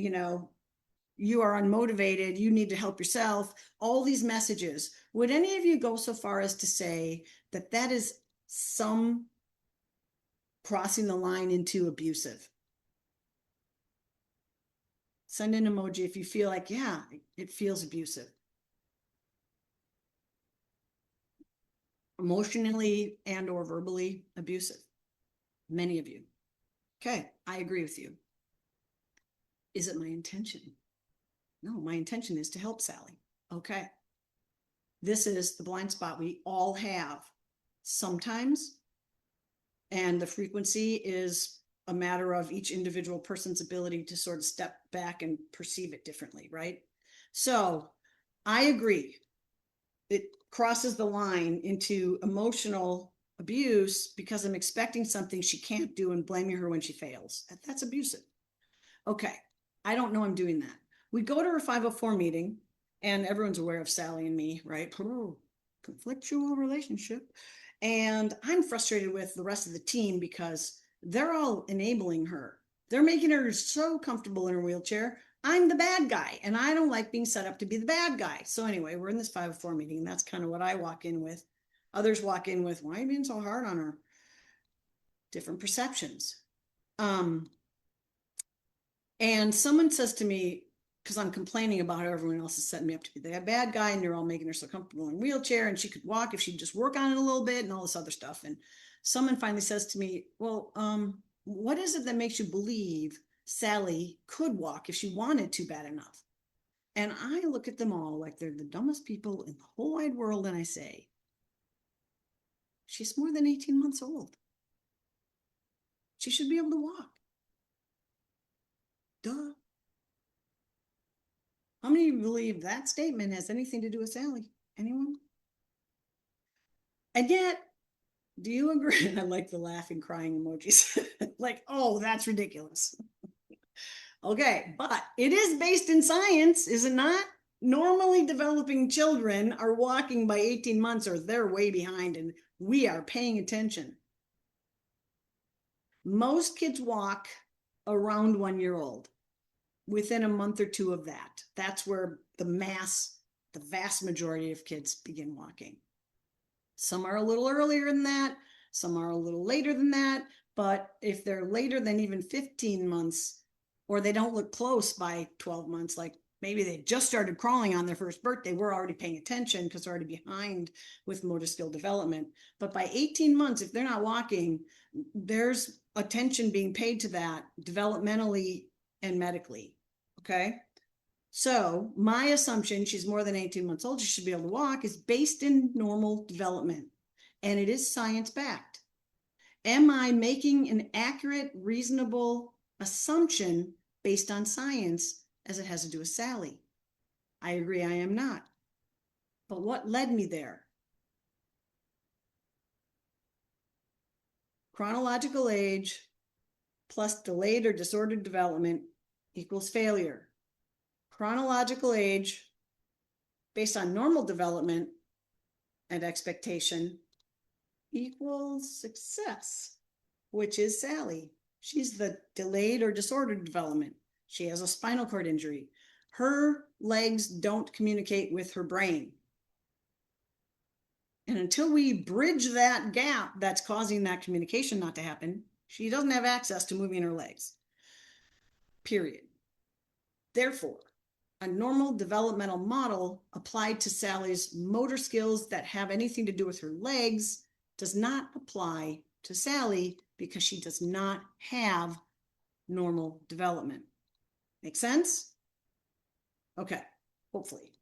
you are unmotivated. You need to help yourself. All these messages. Would any of you go so far as to say that that is some crossing the line into abusive? Send an emoji if you feel like, yeah, it feels abusive. Emotionally and or verbally abusive. Many of you. Okay, I agree with you. Is it my intention? No, my intention is to help Sally. Okay. This is the blind spot we all have sometimes, and the frequency is a matter of each individual person's ability to sort of step back and perceive it differently, right? So I agree. It crosses the line into emotional abuse because I'm expecting something she can't do and blaming her when she fails. That's abusive. Okay, I don't know I'm doing that. We go to her 504 meeting and everyone's aware of Sally and me, right? Conflictual relationship. And I'm frustrated with the rest of the team because they're all enabling her. They're making her so comfortable in her wheelchair. I'm the bad guy and I don't like being set up to be the bad guy. So anyway, we're in this 504 meeting and that's kind of what I walk in with. Others walk in with, why are you being so hard on her? Different perceptions. And someone says to me, because I'm complaining about how everyone else is setting me up to be the bad guy and they're all making her so comfortable in a wheelchair and she could walk if she'd just work on it a little bit and all this other stuff. And someone finally says to me, well, what is it that makes you believe Sally could walk if she wanted to bad enough? And I look at them all like they're the dumbest people in the whole wide world. And I say, she's more than 18 months old. She should be able to walk. Duh. How many of you believe that statement has anything to do with Sally? Anyone? And yet, do you agree? I like the laughing, crying emojis. Like, oh, that's ridiculous. Okay, but it is based in science, is it not? Normally developing children are walking by 18 months or they're way behind and we are paying attention. Most kids walk around 1 year old, within a month or two of that. That's where the vast majority of kids begin walking. Some are a little earlier than that. Some are a little later than that. But if they're later than even 15 months, or they don't look close by 12 months, like maybe they just started crawling on their first birthday, we're already paying attention because they're already behind with motor skill development. But by 18 months, if they're not walking, there's attention being paid to that developmentally and medically. Okay. So my assumption, she's more than 18 months old, she should be able to walk, is based in normal development. And it is science backed. Am I making an accurate, reasonable assumption based on science as it has to do with Sally? I agree I am not. But what led me there? Chronological age plus delayed or disordered development equals failure. Chronological age based on normal development and expectation equals success, which is Sally. She's the delayed or disordered development. She has a spinal cord injury. Her legs don't communicate with her brain. And until we bridge that gap that's causing that communication not to happen, she doesn't have access to moving her legs. Period. Therefore, a normal developmental model applied to Sally's motor skills that have anything to do with her legs does not apply to Sally because she does not have normal development. Make sense? Okay, hopefully.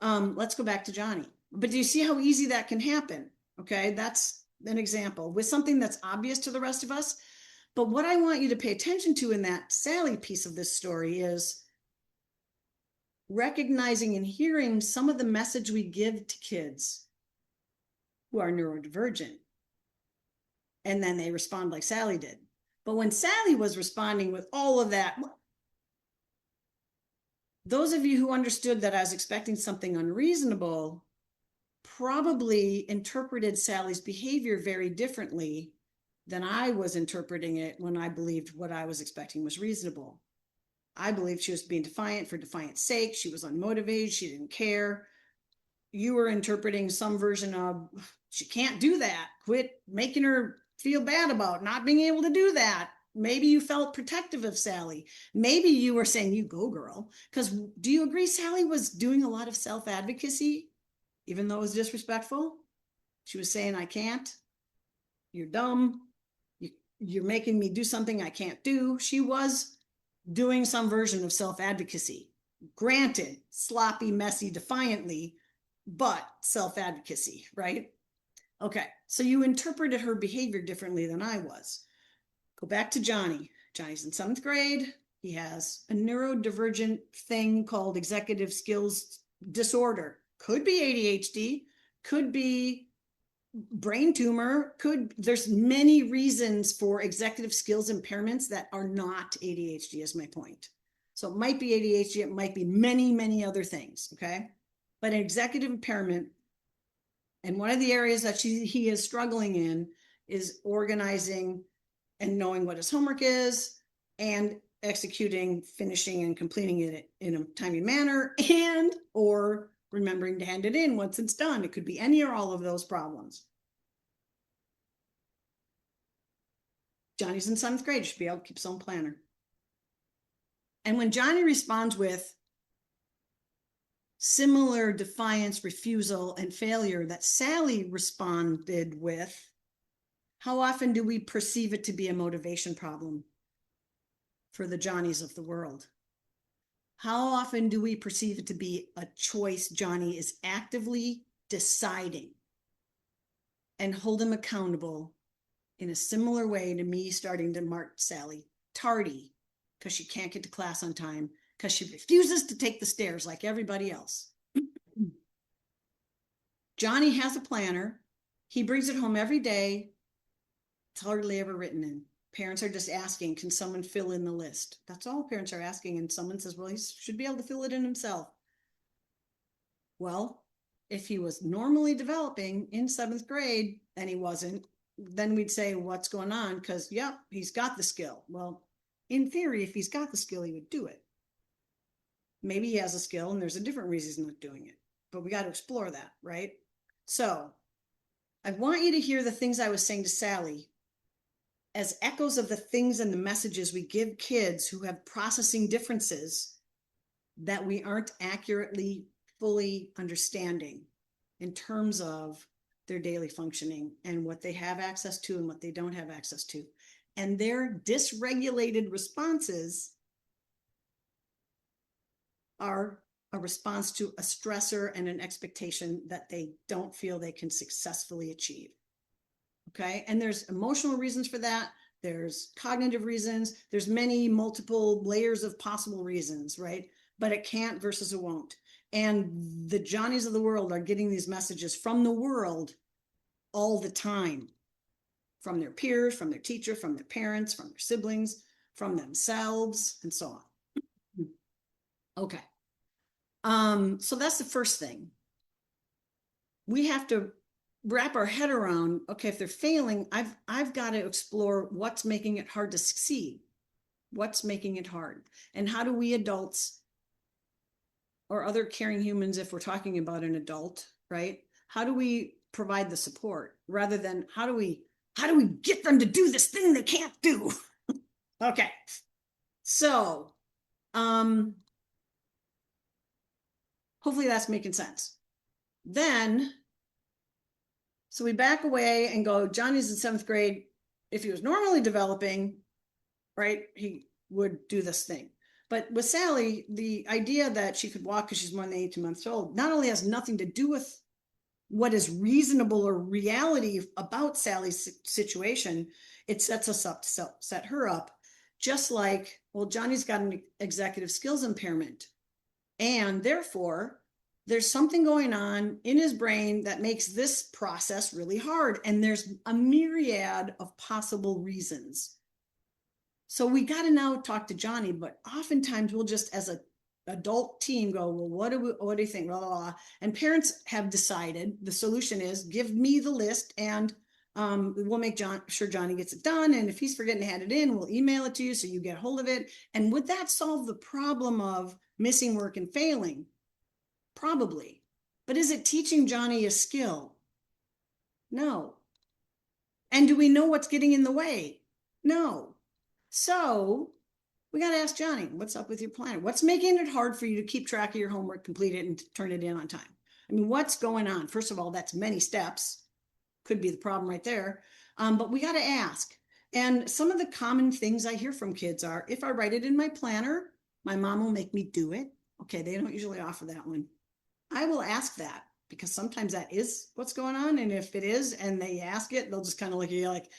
Let's go back to Johnny. But do you see how easy that can happen? Okay, that's an example with something that's obvious to the rest of us. But what I want you to pay attention to in that Sally piece of this story is recognizing and hearing some of the message we give to kids who are neurodivergent. And then they respond like Sally did. But when Sally was responding with all of that, those of you who understood that I was expecting something unreasonable probably interpreted Sally's behavior very differently than I was interpreting it when I believed what I was expecting was reasonable. I believed she was being defiant for defiant's sake. She was unmotivated. She didn't care. You were interpreting some version of, she can't do that. Quit making her feel bad about not being able to do that. Maybe you felt protective of Sally. Maybe you were saying, you go, girl. Because do you agree Sally was doing a lot of self-advocacy, even though it was disrespectful? She was saying, I can't. You're dumb. You're making me do something I can't do. She was doing some version of self-advocacy. Granted, sloppy, messy, defiantly, but self-advocacy, right? Okay, so you interpreted her behavior differently than I was. Go back to Johnny. Johnny's in 7th grade. He has a neurodivergent thing called executive skills disorder. Could be ADHD, could be brain tumor, there's many reasons for executive skills impairments that are not ADHD is my point. So it might be ADHD, it might be many other things, okay? But an executive impairment, and one of the areas that he is struggling in is organizing and knowing what his homework is and executing, finishing, and completing it in a timely manner, and or remembering to hand it in once it's done. It could be any or all of those problems. Johnny's in 7th grade, should be able to keep his own planner. And when Johnny responds with similar defiance, refusal, and failure that Sally responded with, how often do we perceive it to be a motivation problem for the Johnnies of the world? How often do we perceive it to be a choice Johnny is actively deciding and hold him accountable in a similar way to me starting to mark Sally tardy because she can't get to class on time because she refuses to take the stairs like everybody else. Johnny has a planner. He brings it home every day. It's hardly ever written in. Parents are just asking, can someone fill in the list? That's all parents are asking. And someone says, well, he should be able to fill it in himself. Well, if he was normally developing in 7th grade and he wasn't, then we'd say, what's going on? Because, yep, he's got the skill. Well, in theory, if he's got the skill, he would do it. Maybe he has a skill and there's a different reason he's not doing it. But we got to explore that, right? So I want you to hear the things I was saying to Sally as echoes of the things and the messages we give kids who have processing differences that we aren't accurately, fully understanding in terms of their daily functioning and what they have access to and what they don't have access to. And their dysregulated responses are a response to a stressor and an expectation that they don't feel they can successfully achieve. Okay, and there's emotional reasons for that. There's cognitive reasons. There's many multiple layers of possible reasons, right? But it can't versus it won't. And the Johnnies of the world are getting these messages from the world all the time, from their peers, from their teacher, from their parents, from their siblings, from themselves, and so on. Okay. So that's the first thing. We have to wrap our head around, okay, if they're failing, I've got to explore what's making it hard to succeed. What's making it hard? And how do we adults or other caring humans, if we're talking about an adult, right? How do we provide the support rather than how do we get them to do this thing they can't do? Okay. So, hopefully that's making sense. Then, so we back away and go, Johnny's in 7th grade. If he was normally developing, right, he would do this thing. But with Sally, the idea that she could walk because she's more than 18 months old not only has nothing to do with what is reasonable or reality about Sally's situation, it sets us up to set her up. Just like, well, Johnny's got an executive skills impairment. And therefore, there's something going on in his brain that makes this process really hard. And there's a myriad of possible reasons. So we got to now talk to Johnny, but oftentimes we'll just, as a adult team, go, well, what do you think? Blah, blah, blah. And parents have decided the solution is give me the list and we'll make sure Johnny gets it done. And if he's forgetting to hand it in, we'll email it to you so you get a hold of it. And would that solve the problem of missing work and failing? Probably. But is it teaching Johnny a skill? No. And do we know what's getting in the way? No. So we got to ask Johnny, what's up with your plan? What's making it hard for you to keep track of your homework, complete it, and turn it in on time? I mean, what's going on? First of all, that's many steps. Could be the problem right there. But we got to ask. And some of the common things I hear from kids are, if I write it in my planner, my mom will make me do it. Okay, they don't usually offer that one. I will ask that because sometimes that is what's going on. And if it is, and they ask it, they'll just kind of look at you like,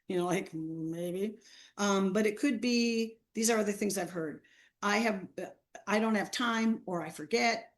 like maybe. But it could be, these are the things I've heard. I don't have time, or I forget,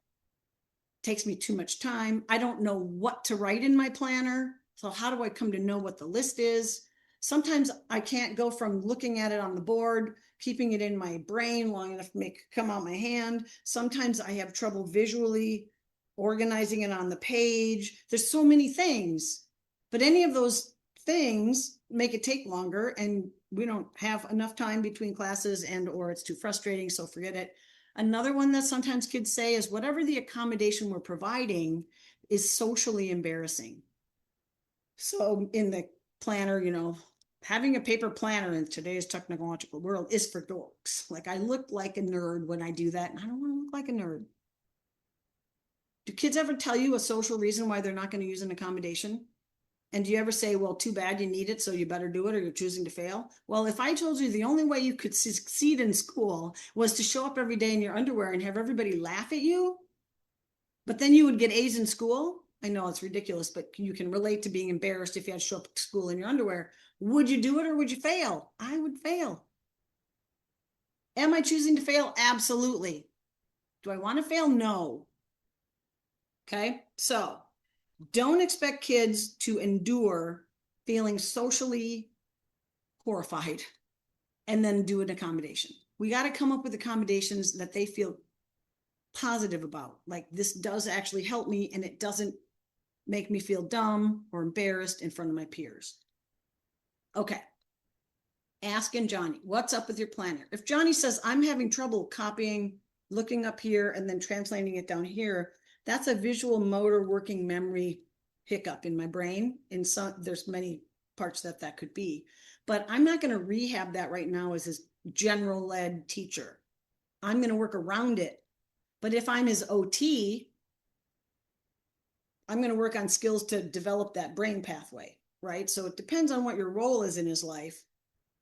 takes me too much time. I don't know what to write in my planner. So how do I come to know what the list is? Sometimes I can't go from looking at it on the board, keeping it in my brain long enough to make it come out my hand. Sometimes I have trouble visually organizing it on the page. There's so many things, but any of those things make it take longer, and we don't have enough time between classes, and or it's too frustrating, so forget it. Another one that sometimes kids say is whatever the accommodation we're providing is socially embarrassing. So in the planner, having a paper planner in today's technological world is for dorks. Like, I look like a nerd when I do that, and I don't want to look like a nerd. Do kids ever tell you a social reason why they're not going to use an accommodation? And do you ever say, well, too bad you need it, so you better do it, or you're choosing to fail? Well, if I told you the only way you could succeed in school was to show up every day in your underwear and have everybody laugh at you, but then you would get A's in school. I know it's ridiculous, but you can relate to being embarrassed if you had to show up to school in your underwear. Would you do it or would you fail? I would fail. Am I choosing to fail? Absolutely. Do I want to fail? No. Okay, so don't expect kids to endure feeling socially horrified and then do an accommodation. We got to come up with accommodations that they feel positive about. Like, this does actually help me, and it doesn't make me feel dumb or embarrassed in front of my peers. Okay. Asking Johnny, what's up with your planner? If Johnny says, I'm having trouble copying, looking up here, and then translating it down here, that's a visual motor working memory hiccup in my brain. There's many parts that could be, but I'm not going to rehab that right now as his general ed teacher. I'm going to work around it. But if I'm his OT, I'm going to work on skills to develop that brain pathway, right? So it depends on what your role is in his life,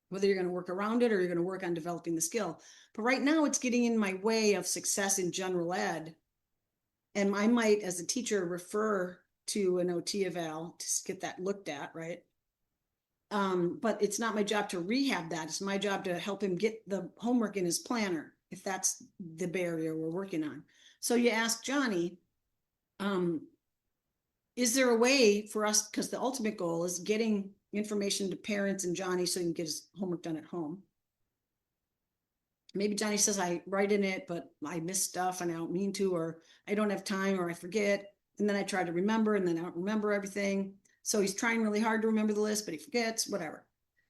whether you're going to work around it or you're going to work on developing the skill. But right now it's getting in my way of success in general ed. And I might, as a teacher, refer to an OT eval to get that looked at, right? But it's not my job to rehab that. It's my job to help him get the homework in his planner, if that's the barrier we're working on. So you ask Johnny, is there a way for us, because the ultimate goal is getting information to parents and Johnny so he can get his homework done at home. Maybe Johnny says, I write in it, but I miss stuff and I don't mean to, or I don't have time, or I forget. And then I try to remember, and then I don't remember everything. So he's trying really hard to remember the list, but he forgets, whatever.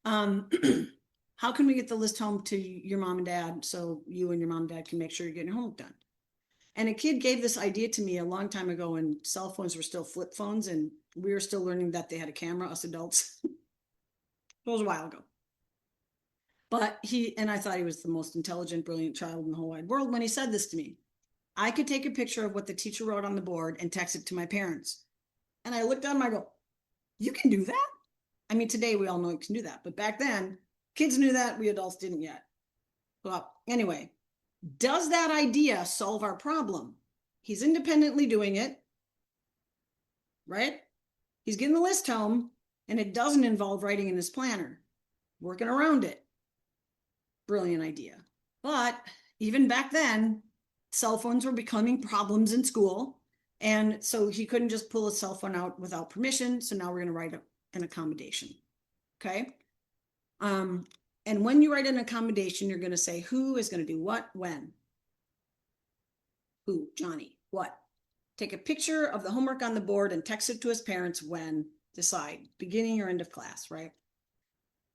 How can we get the list home to your mom and dad so you and your mom and dad can make sure you're getting your homework done? And a kid gave this idea to me a long time ago when cell phones were still flip phones and we were still learning that they had a camera, us adults. It was a while ago. But I thought he was the most intelligent, brilliant child in the whole wide world when he said this to me. I could take a picture of what the teacher wrote on the board and text it to my parents. And I looked at him, I go, you can do that? I mean, today we all know you can do that. But back then, kids knew that, we adults didn't yet. Well, anyway, does that idea solve our problem? He's independently doing it, right? He's getting the list home, and it doesn't involve writing in his planner, working around it. Brilliant idea. But even back then, cell phones were becoming problems in school. And so he couldn't just pull his cell phone out without permission. So now we're going to write an accommodation. Okay. And when you write an accommodation, you're going to say who is going to do what, when. Who? Johnny. What? Take a picture of the homework on the board and text it to his parents when. Decide. Beginning or end of class, right?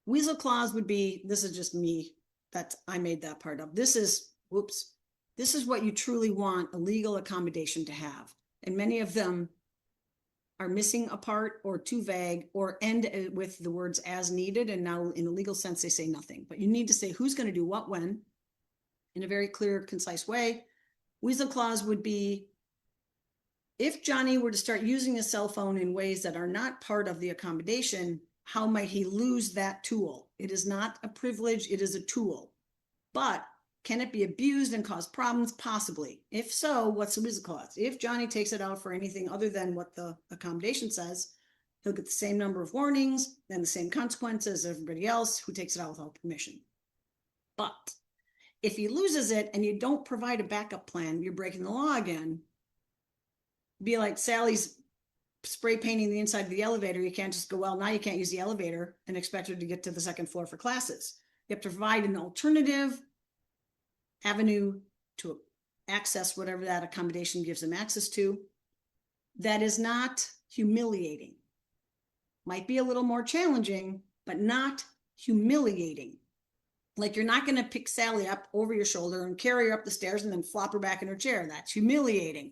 Weasel clause would be, this is just me, that I made that part up. This is, whoops, this is what you truly want a legal accommodation to have. And many of them are missing a part or too vague or end with the words as needed. And now in a legal sense, they say nothing, but you need to say who's going to do what when in a very clear, concise way. Weasel clause would be, if Johnny were to start using a cell phone in ways that are not part of the accommodation, how might he lose that tool? It is not a privilege, it is a tool. But can it be abused and cause problems? Possibly. If so, what's the weasel clause? If Johnny takes it out for anything other than what the accommodation says, he'll get the same number of warnings and the same consequences as everybody else who takes it out without permission. But if he loses it and you don't provide a backup plan, you're breaking the law again. Be like Sally's spray painting the inside of the elevator. You can't just go, well, now you can't use the elevator and expect her to get to the second floor for classes. You have to provide an alternative avenue to access whatever that accommodation gives them access to that is not humiliating. Might be a little more challenging, but not humiliating. Like you're not going to pick Sally up over your shoulder and carry her up the stairs and then flop her back in her chair. That's humiliating.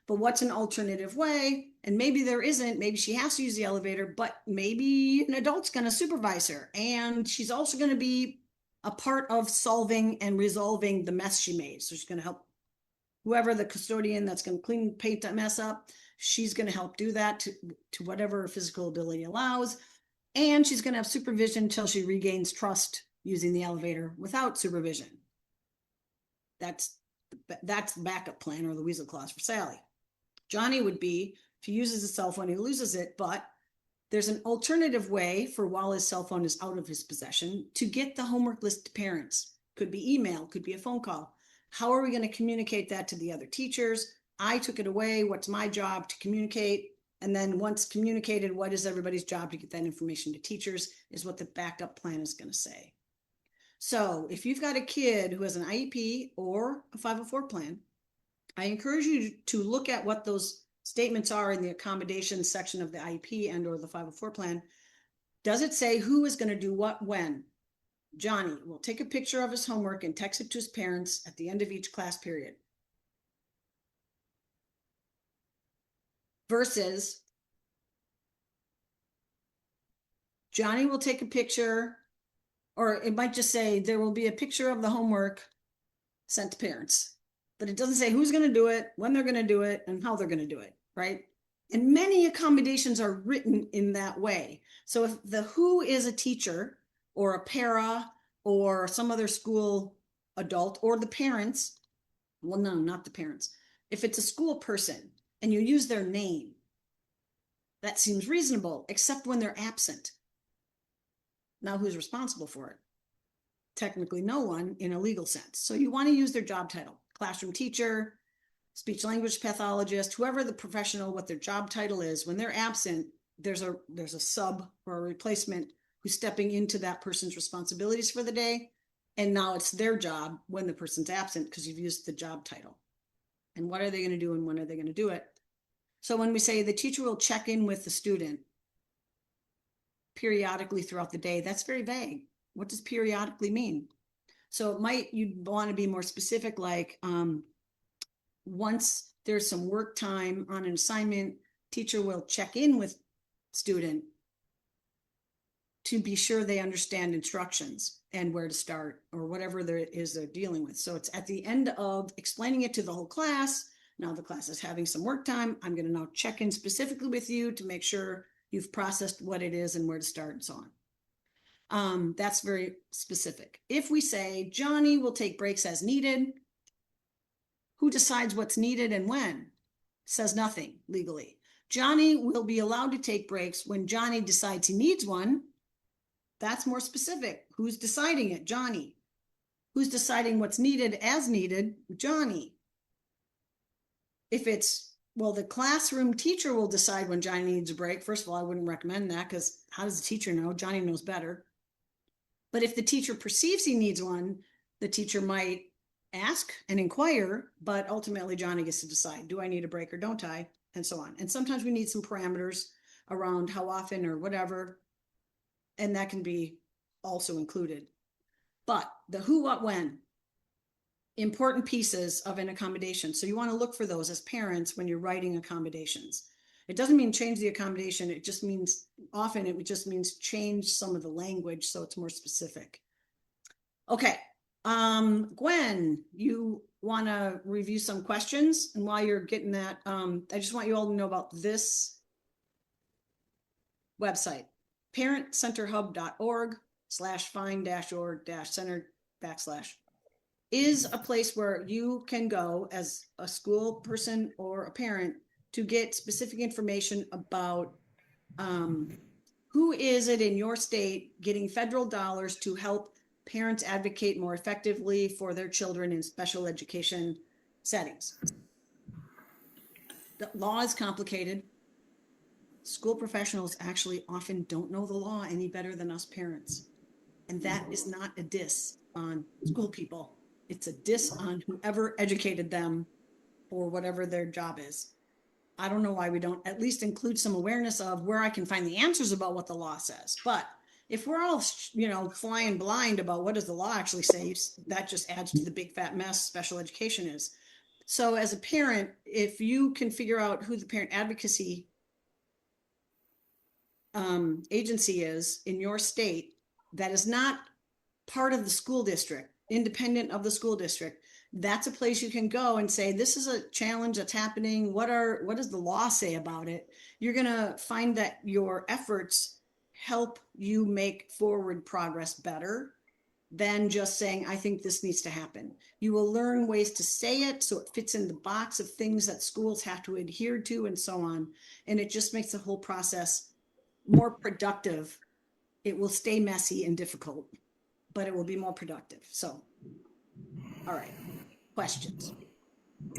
But what's an alternative way? And maybe there isn't. Maybe she has to use the elevator, but maybe an adult's going to supervise her. And she's also going to be a part of solving and resolving the mess she made. So she's going to help whoever the custodian that's going to clean, paint that mess up. She's going to help do that to whatever her physical ability allows. And she's going to have supervision until she regains trust using the elevator without supervision. That's the backup plan or the weasel clause for Sally. Johnny would be, if he uses his cell phone, he loses it, but there's an alternative way for while his cell phone is out of his possession to get the homework list to parents. Could be email, could be a phone call. How are we going to communicate that to the other teachers? I took it away. What's my job to communicate? And then once communicated, what is everybody's job to get that information to teachers is what the backup plan is going to say. So if you've got a kid who has an IEP or a 504 plan, I encourage you to look at what those statements are in the accommodations section of the IEP and or the 504 plan. Does it say who is going to do what when? Johnny will take a picture of his homework and text it to his parents at the end of each class period. Versus Johnny will take a picture, or it might just say there will be a picture of the homework sent to parents. But it doesn't say who's going to do it, when they're going to do it, and how they're going to do it, right? And many accommodations are written in that way. So if the who is a teacher or a para or some other school adult or the parents, well, no, not the parents. If it's a school person and you use their name, that seems reasonable, except when they're absent. Now, who's responsible for it? Technically, no one in a legal sense. So you want to use their job title. Classroom teacher, speech language pathologist, whoever the professional, what their job title is. When they're absent, there's a sub or a replacement who's stepping into that person's responsibilities for the day. And now it's their job when the person's absent because you've used the job title. And what are they going to do and when are they going to do it? So when we say the teacher will check in with the student periodically throughout the day, that's very vague. What does periodically mean? So it might, you'd want to be more specific, like once there's some work time on an assignment, teacher will check in with student to be sure they understand instructions and where to start or whatever there is they're dealing with. So it's at the end of explaining it to the whole class. Now the class is having some work time. I'm going to now check in specifically with you to make sure you've processed what it is and where to start and so on. That's very specific. If we say Johnny will take breaks as needed, who decides what's needed and when? Says nothing legally. Johnny will be allowed to take breaks when Johnny decides he needs one. That's more specific. Who's deciding it? Johnny. Who's deciding what's needed as needed? Johnny. If it's, well, the classroom teacher will decide when Johnny needs a break. First of all, I wouldn't recommend that because how does the teacher know? Johnny knows better. But if the teacher perceives he needs one, the teacher might ask and inquire, but ultimately Johnny gets to decide, do I need a break or don't I? And so on. And sometimes we need some parameters around how often or whatever, and that can be also included. But the who, what, when, important pieces of an accommodation. So you want to look for those as parents when you're writing accommodations. It doesn't mean change the accommodation. It just means, often it just means change some of the language so it's more specific. Okay. Gwen, you want to review some questions? And while you're getting that, I just want you all to know about this website, parentcenterhub.org/find-org-center/ is a place where you can go as a school person or a parent to get specific information about who is it in your state getting federal dollars to help parents advocate more effectively for their children in special education settings. The law is complicated. School professionals actually often don't know the law any better than us parents. And that is not a diss on school people. It's a diss on whoever educated them or whatever their job is. I don't know why we don't at least include some awareness of where I can find the answers about what the law says. But if we're all, flying blind about what does the law actually say, that just adds to the big fat mess special education is. So as a parent, if you can figure out who the parent advocacy agency is in your state that is not part of the school district, independent of the school district, that's a place you can go and say, this is a challenge that's happening. What does the law say about it? You're going to find that your efforts help you make forward progress better than just saying, I think this needs to happen. You will learn ways to say it so it fits in the box of things that schools have to adhere to and so on. And it just makes the whole process more productive. It will stay messy and difficult, but it will be more productive. So, all right, questions.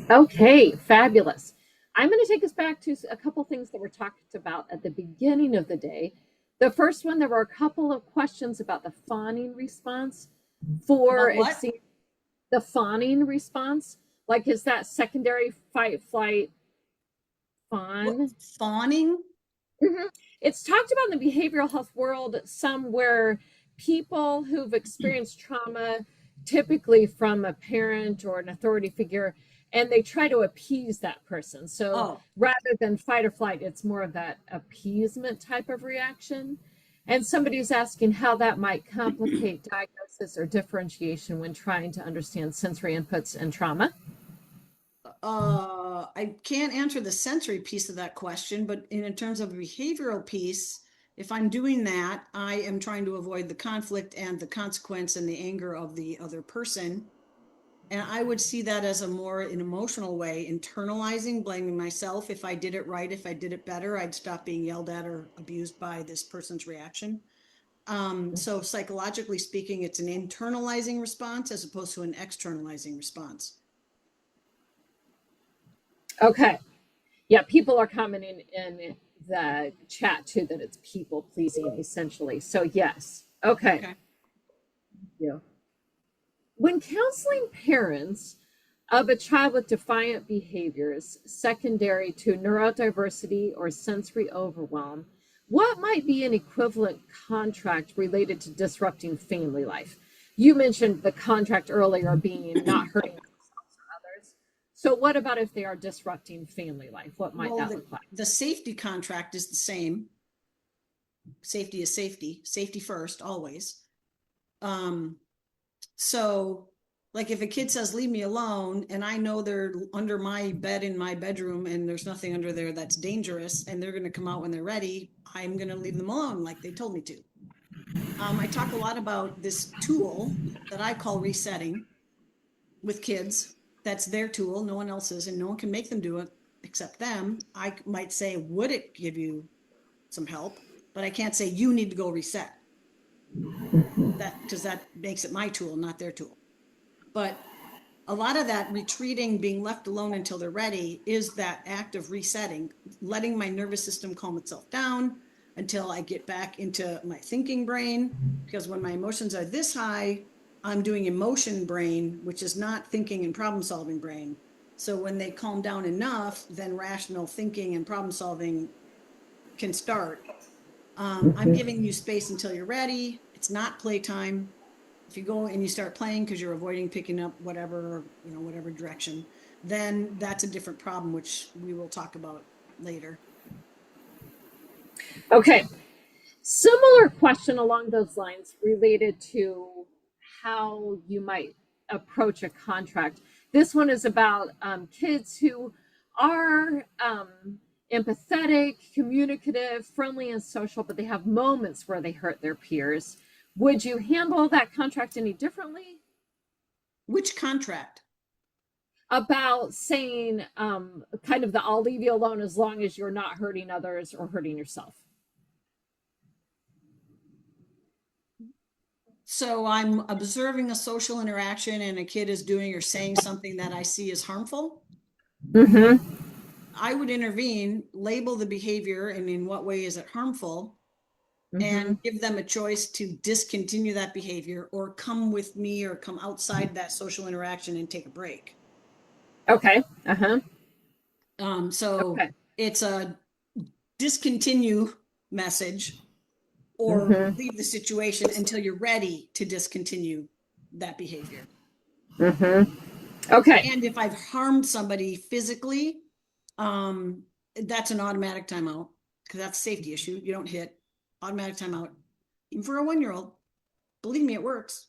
Okay, fabulous. I'm going to take us back to a couple things that were talked about at the beginning of the day. The first one, there were a couple of questions about the fawning response. For About what? example, the fawning response, like is that secondary fight, flight, What, fawn? fawning? Mm-hmm. It's talked about in the behavioral health world, some where people who've experienced trauma, typically from a parent or an authority figure, and they try to appease that person. So Oh, rather than fight or flight, it's more of that appeasement type of reaction. And somebody's asking how that might complicate diagnosis or differentiation when trying to understand sensory inputs and trauma. I can't answer the sensory piece of that question, but in terms of behavioral piece, if I'm doing that, I am trying to avoid the conflict and the consequence and the anger of the other person. And I would see that as a more an emotional way, internalizing, blaming myself. If I did it right, if I did it better, I'd stop being yelled at or abused by this person's reaction. So psychologically speaking, it's an internalizing response as opposed to an externalizing response. Okay. Yeah, people are commenting in the chat too that it's people pleasing essentially. So yes. Okay. Okay. Yeah. When counseling parents, of a child with defiant behaviors secondary to neurodiversity or sensory overwhelm, what might be an equivalent contract related to disrupting family life? You mentioned the contract earlier being not hurting themselves or others. So, what about if they are disrupting family life? What might Well, that look like? the safety contract is the same. Safety is safety, safety first, always. Um, so like if a kid says, leave me alone, and I know they're under my bed in my bedroom and there's nothing under there that's dangerous and they're going to come out when they're ready, I'm going to leave them alone like they told me to. I talk a lot about this tool that I call resetting with kids. That's their tool, no one else's, and no one can make them do it except them. I might say, would it give you some help? But I can't say you need to go reset. That because that makes it my tool, not their tool. But a lot of that retreating, being left alone until they're ready, is that act of resetting, letting my nervous system calm itself down until I get back into my thinking brain. Because when my emotions are this high, I'm doing emotion brain, which is not thinking and problem solving brain. So when they calm down enough, then rational thinking and problem solving can start. I'm giving you space until you're ready. It's not playtime. If you go and you start playing because you're avoiding picking up whatever, whatever direction, then that's a different problem, which we will talk about later. Okay. Similar question along those lines related to how you might approach a contract. This one is about kids who are empathetic, communicative, friendly, and social, but they have moments where they hurt their peers. Would you handle that contract any differently? Which contract? About saying kind of the I'll leave you alone as long as you're not hurting others or hurting yourself. So I'm observing a social interaction and a kid is doing or saying something that I see as harmful. Mm-hmm. I would intervene, label the behavior and in what way is it harmful, Mm-hmm. and give them a choice to discontinue that behavior or come with me or come outside that social interaction and take a break. Okay. Uh-huh. So Okay. it's a discontinue message or Mm-hmm. leave the situation until you're ready to discontinue that behavior. Mm-hmm. Okay. And if I've harmed somebody physically, um, that's an automatic timeout because that's a safety issue. You don't hit, automatic timeout. Even for a 1-year-old, believe me, it works.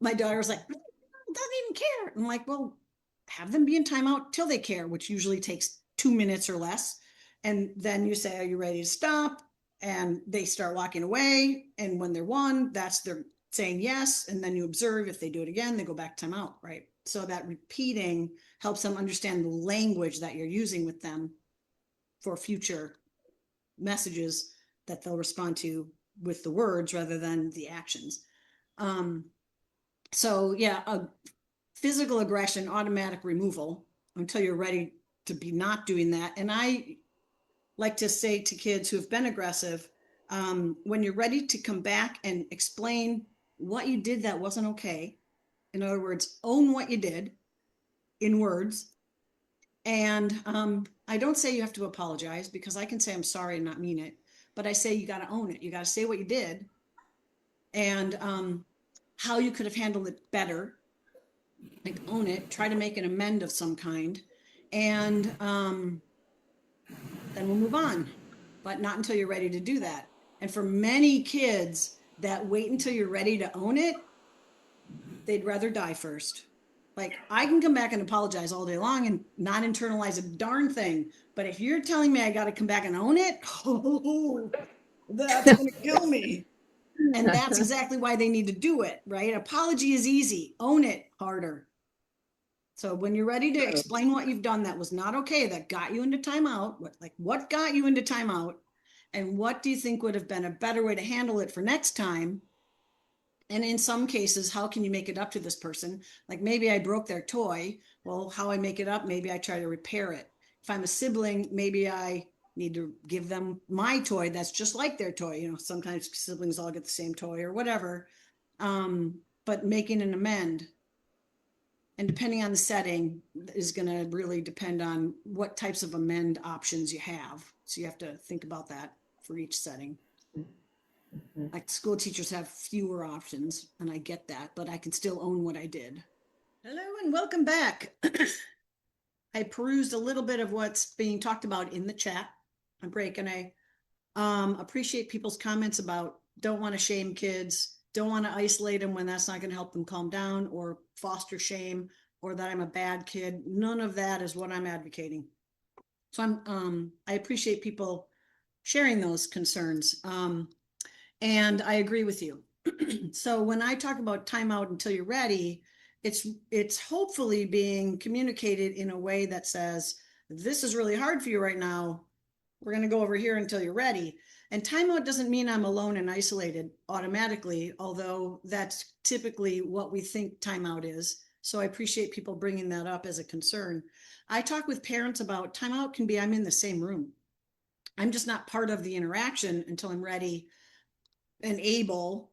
My daughter was like, doesn't even care. I'm like, well, have them be in timeout till they care, which usually takes 2 minutes or less. And then you say, are you ready to stop? And they start walking away. And when they're one, that's their saying yes. And then you observe. If they do it again, they go back timeout, right? So that repeating helps them understand the language that you're using with them for future messages that they'll respond to with the words rather than the actions. Um, so yeah, a physical aggression, automatic removal until you're ready to be not doing that. And I like to say to kids who have been aggressive, when you're ready to come back and explain what you did that wasn't okay, in other words, own what you did in words. And I don't say you have to apologize because I can say I'm sorry and not mean it, but I say you got to own it. You got to say what you did and how you could have handled it better, like own it, try to make an amend of some kind, and then we'll move on, but not until you're ready to do that. And for many kids that wait until you're ready to own it, they'd rather die first. Like I can come back and apologize all day long and not internalize a darn thing. But if you're telling me I got to come back and own it, oh, that's going to kill me. And that's exactly why they need to do it, right? Apology is easy, own it harder. So when you're ready to explain what you've done that was not okay, that got you into timeout, what got you into timeout, and what do you think would have been a better way to handle it for next time? And in some cases, how can you make it up to this person? Like maybe I broke their toy. Well, how I make it up, maybe I try to repair it. If I'm a sibling, maybe I need to give them my toy that's just like their toy. Sometimes siblings all get the same toy or whatever. But making an amend And depending on the setting is going to really depend on what types of amend options you have. So you have to think about that for each setting. Like school teachers have fewer options, and I get that, but I can still own what I did. Hello and welcome back. I perused a little bit of what's being talked about in the chat on break, and I appreciate people's comments about don't want to shame kids, don't want to isolate them when that's not going to help them calm down, or foster shame, or that I'm a bad kid. None of that is what I'm advocating. So I appreciate people sharing those concerns. And I agree with you. So when I talk about timeout until you're ready, it's hopefully being communicated in a way that says, this is really hard for you right now. We're going to go over here until you're ready. And timeout doesn't mean I'm alone and isolated automatically, although that's typically what we think timeout is. So I appreciate people bringing that up as a concern. I talk with parents about timeout can be I'm in the same room. I'm just not part of the interaction until I'm ready and able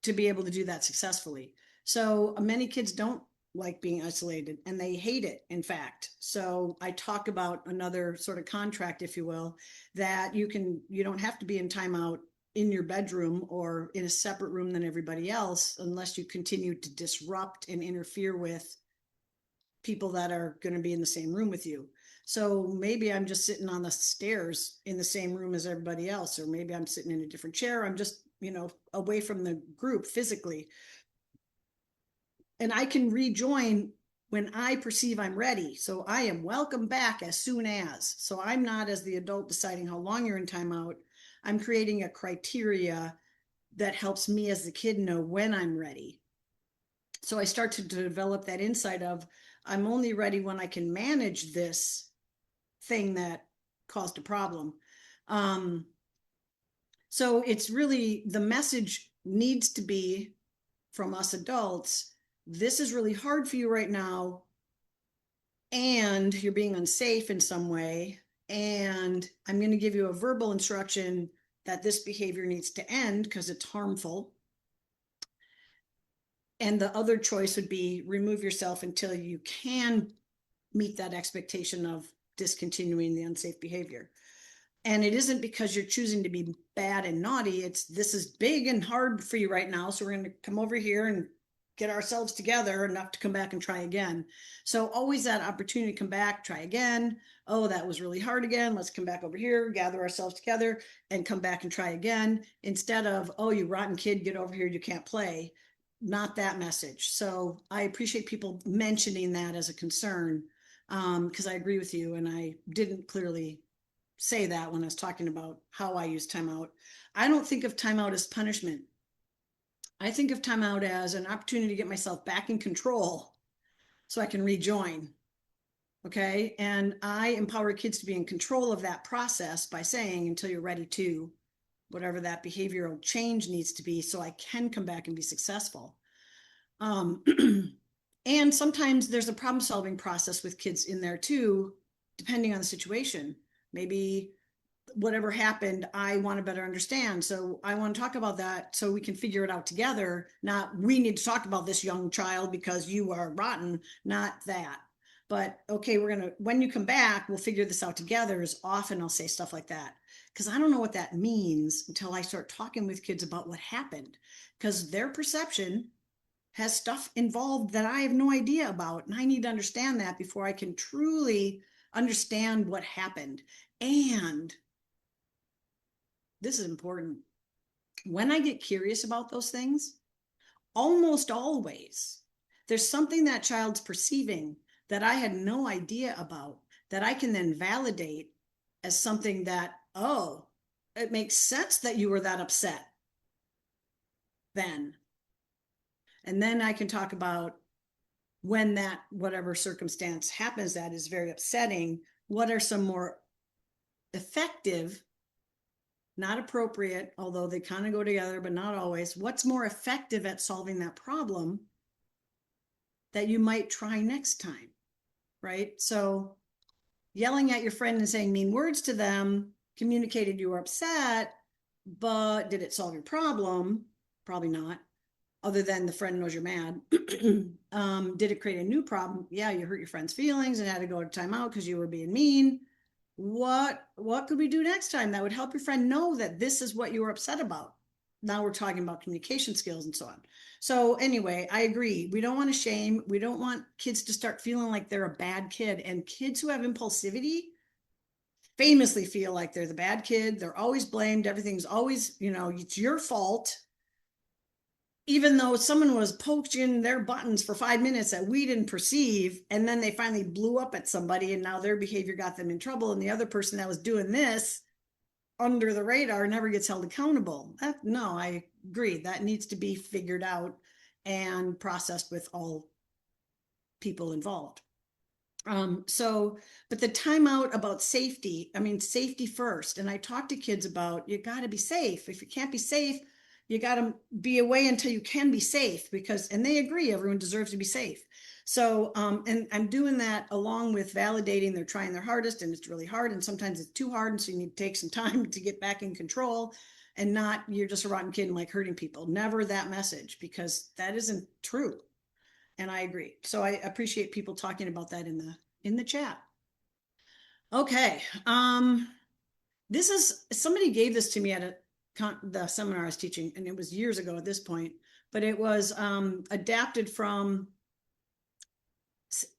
to be able to do that successfully. So many kids don't like being isolated and they hate it, in fact. So I talk about another sort of contract, if you will, that you don't have to be in timeout in your bedroom or in a separate room than everybody else unless you continue to disrupt and interfere with people that are going to be in the same room with you. So maybe I'm just sitting on the stairs in the same room as everybody else, or maybe I'm sitting in a different chair. I'm just, away from the group physically. And I can rejoin when I perceive I'm ready. So I am welcome back as soon as. So I'm not, as the adult, deciding how long you're in timeout. I'm creating a criteria that helps me as the kid know when I'm ready. So I start to develop that insight of I'm only ready when I can manage this thing that caused a problem. So it's really the message needs to be from us adults. This is really hard for you right now, and you're being unsafe in some way. And I'm going to give you a verbal instruction that this behavior needs to end because it's harmful. And the other choice would be remove yourself until you can meet that expectation of discontinuing the unsafe behavior. And it isn't because you're choosing to be bad and naughty. It's this is big and hard for you right now. So we're going to come over here and get ourselves together enough to come back and try again. So always that opportunity to come back, try again. Oh, that was really hard again. Let's come back over here, gather ourselves together and come back and try again. Instead of, oh, you rotten kid, get over here. You can't play. Not that message. So I appreciate people mentioning that as a concern because I agree with you. And I didn't clearly say that when I was talking about how I use timeout. I don't think of timeout as punishment. I think of timeout as an opportunity to get myself back in control so I can rejoin. Okay. And I empower kids to be in control of that process by saying, until you're ready to, whatever that behavioral change needs to be, so I can come back and be successful. And sometimes there's a problem solving process with kids in there too, depending on the situation. Maybe whatever happened, I want to better understand. So I want to talk about that so we can figure it out together. Not we need to talk about this young child because you are rotten, not that. But okay, when you come back, we'll figure this out together. As often I'll say stuff like that because I don't know what that means until I start talking with kids about what happened because their perception has stuff involved that I have no idea about. And I need to understand that before I can truly understand what happened. And this is important. When I get curious about those things, almost always, there's something that child's perceiving that I had no idea about that I can then validate as something that, oh, it makes sense that you were that upset then. And then I can talk about when that whatever circumstance happens that is very upsetting, what are some more effective, not appropriate, although they kind of go together, but not always. What's more effective at solving that problem that you might try next time, right? So yelling at your friend and saying mean words to them communicated you were upset, but did it solve your problem? Probably not. other than the friend knows you're mad. Did it create a new problem? Yeah, you hurt your friend's feelings and had to go to timeout because you were being mean. What could we do next time that would help your friend know that this is what you were upset about? Now we're talking about communication skills and so on. So anyway, I agree. We don't want to shame. We don't want kids to start feeling like they're a bad kid. And kids who have impulsivity famously feel like they're the bad kid. They're always blamed. Everything's always, it's your fault. Even though someone was poking their buttons for 5 minutes that we didn't perceive, and then they finally blew up at somebody, and now their behavior got them in trouble. And the other person that was doing this under the radar never gets held accountable. No, I agree. That needs to be figured out and processed with all people involved. But the timeout about safety, I mean, safety first. And I talk to kids about, you got to be safe. If you can't be safe, you got to be away until you can be safe, and they agree, everyone deserves to be safe. So, and I'm doing that along with validating they're trying their hardest and it's really hard. And sometimes it's too hard. And so you need to take some time to get back in control and not, you're just a rotten kid and like hurting people. Never that message, because that isn't true. And I agree. So I appreciate people talking about that in the chat. Okay. This is, somebody gave this to me at the seminar I was teaching, and it was years ago at this point, but it was adapted from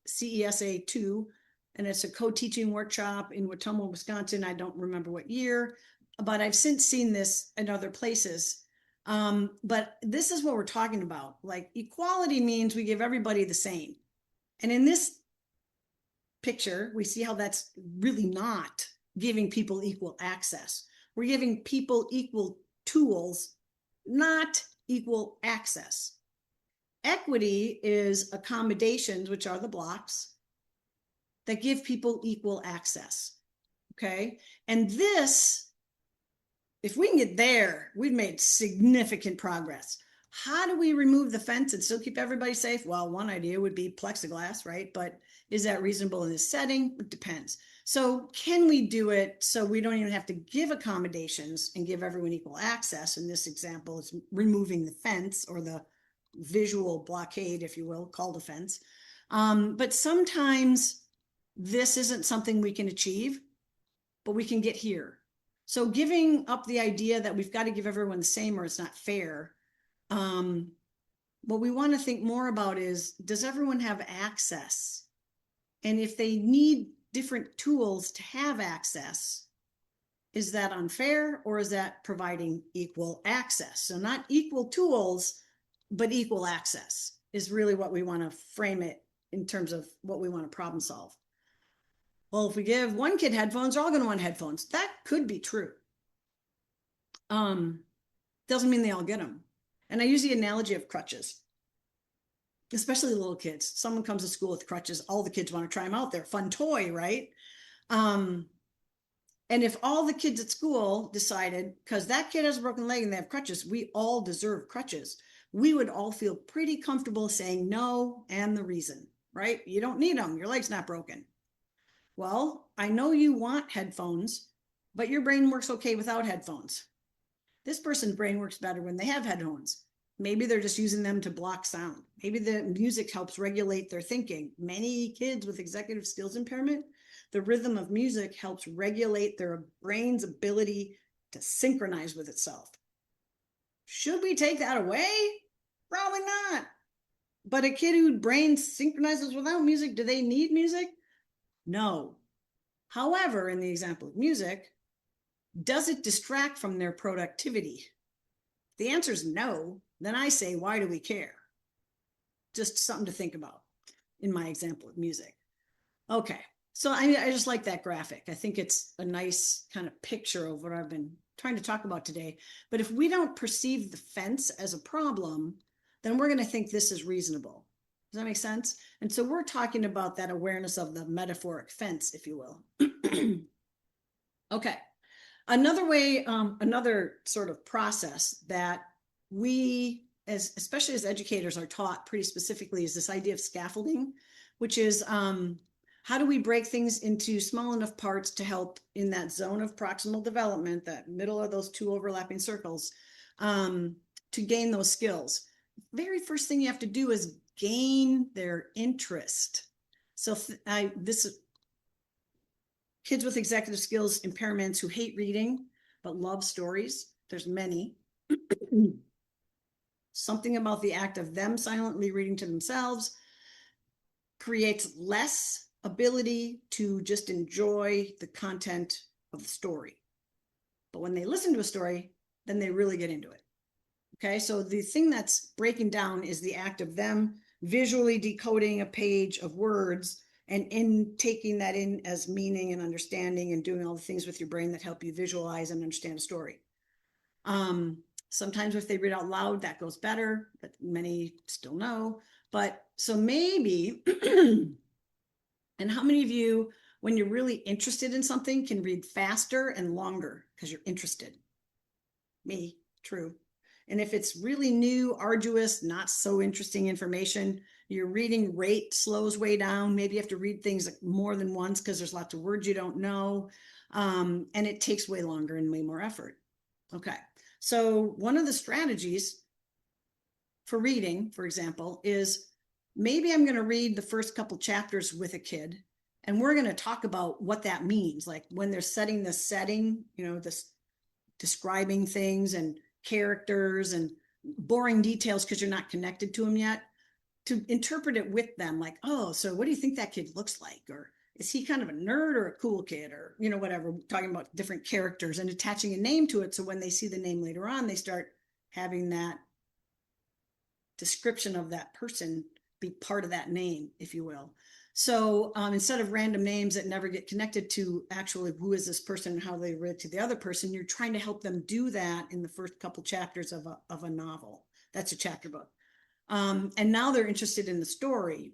CESA 2, and it's a co-teaching workshop in Wetumpka, Wisconsin. I don't remember what year, but I've since seen this in other places. But this is what we're talking about. Like, equality means we give everybody the same. And in this picture, we see how that's really not giving people equal access. We're giving people equal tools, not equal access. Equity is accommodations, which are the blocks that give people equal access. Okay. And this, if we can get there, we've made significant progress. How do we remove the fence and still keep everybody safe? Well, one idea would be plexiglass, right? But is that reasonable in this setting? It depends. So can we do it so we don't even have to give accommodations and give everyone equal access? In this example, it's removing the fence or the visual blockade, if you will, called a fence. But sometimes this isn't something we can achieve, but we can get here. So giving up the idea that we've got to give everyone the same or it's not fair. What we want to think more about is, does everyone have access? And if they need different tools to have access, is that unfair, or is that providing equal access? So not equal tools, but equal access is really what we want to frame it in terms of what we want to problem solve. Well, if we give one kid headphones, they're all going to want headphones. That could be true. Doesn't mean they all get them. And I use the analogy of crutches, especially little kids. Someone comes to school with crutches, all the kids want to try them out. They're a fun toy, right? And if all the kids at school decided, because that kid has a broken leg and they have crutches, we all deserve crutches, we would all feel pretty comfortable saying no and the reason, right? You don't need them. Your leg's not broken. Well, I know you want headphones, but your brain works okay without headphones. This person's brain works better when they have headphones. Maybe they're just using them to block sound. Maybe the music helps regulate their thinking. Many kids with executive skills impairment, the rhythm of music helps regulate their brain's ability to synchronize with itself. Should we take that away? Probably not. But a kid whose brain synchronizes without music, do they need music? No. However, in the example of music, does it distract from their productivity? If the answer is no, then I say, why do we care? Just something to think about in my example of music. Okay, so I just like that graphic. I think it's a nice kind of picture of what I've been trying to talk about today. But if we don't perceive the fence as a problem, then we're going to think this is reasonable. Does that make sense? And so we're talking about that awareness of the metaphoric fence, if you will. Okay. Another way, another sort of process that we, especially as educators, are taught pretty specifically is this idea of scaffolding, which is how do we break things into small enough parts to help in that zone of proximal development, that middle of those two overlapping circles, to gain those skills. very first thing you have to do is gain their interest. So kids with executive skills impairments who hate reading but love stories, there's many. Something about the act of them silently reading to themselves creates less ability to just enjoy the content of the story. But when they listen to a story, then they really get into it. Okay, so the thing that's breaking down is the act of them visually decoding a page of words and in taking that in as meaning and understanding and doing all the things with your brain that help you visualize and understand a story. Sometimes if they read out loud, that goes better, but many still know. But so maybe, and how many of you, when you're really interested in something, can read faster and longer because you're interested? Me, true. And if it's really new, arduous, not so interesting information, your reading rate slows way down. Maybe you have to read things more than once because there's lots of words you don't know. And it takes way longer and way more effort. Okay. So one of the strategies for reading, for example, is maybe I'm going to read the first couple chapters with a kid, and we're going to talk about what that means. Like when they're setting the setting, this describing things and characters and boring details because you're not connected to them yet, to interpret it with them. Like, oh, so what do you think that kid looks like? Or is he kind of a nerd or a cool kid, or whatever, talking about different characters and attaching a name to it, so when they see the name later on, they start having that description of that person be part of that name, if you will. So instead of random names that never get connected to actually who is this person and how they relate to the other person, you're trying to help them do that in the first couple chapters of a novel. That's a chapter book. And now they're interested in the story.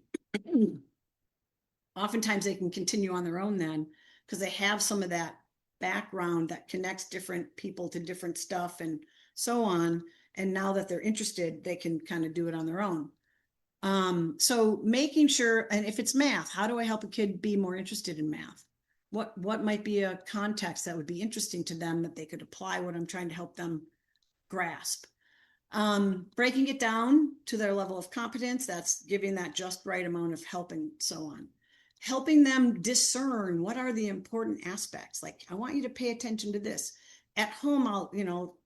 Oftentimes they can continue on their own then because they have some of that background that connects different people to different stuff and so on. And now that they're interested, they can kind of do it on their own. So making sure, and if it's math, how do I help a kid be more interested in math? What might be a context that would be interesting to them that they could apply what I'm trying to help them grasp? Breaking it down to their level of competence, that's giving that just right amount of help and so on. Helping them discern what are the important aspects. Like, I want you to pay attention to this. At home,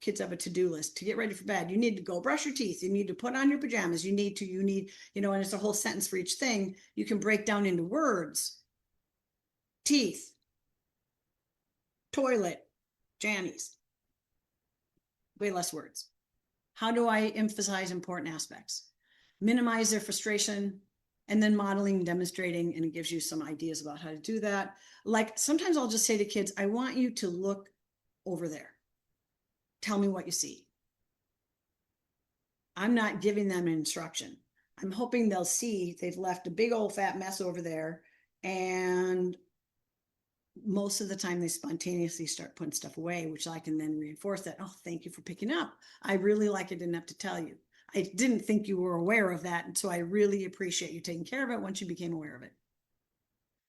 kids have a to-do list to get ready for bed. You need to go brush your teeth. You need to put on your pajamas. You need, and it's a whole sentence for each thing. You can break down into words. Teeth, toilet, jammies. Way less words. How do I emphasize important aspects? Minimize their frustration, and then modeling, demonstrating, and it gives you some ideas about how to do that. Like sometimes I'll just say to kids, I want you to look over there. Tell me what you see. I'm not giving them an instruction. I'm hoping they'll see they've left a big old fat mess over there, and most of the time they spontaneously start putting stuff away, which I can then reinforce that. Oh, thank you for picking up. I really like it, didn't have to tell you. I didn't think you were aware of that. And so I really appreciate you taking care of it once you became aware of it.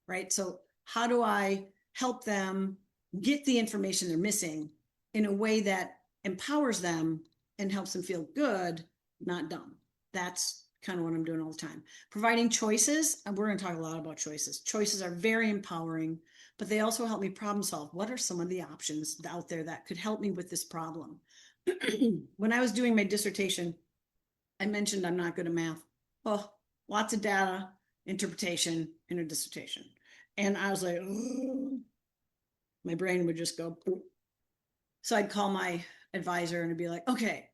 Right. So how do I help them get the information they're missing in a way that empowers them and helps them feel good, not dumb? That's kind of what I'm doing all the time. Providing choices. And we're going to talk a lot about choices. Choices are very empowering, but they also help me problem solve. What are some of the options out there that could help me with this problem? When I was doing my dissertation, I mentioned I'm not good at math. Well, lots of data, interpretation in a dissertation. And I was like, ugh. My brain would just go, boop. So I'd call my advisor and I'd be like, okay,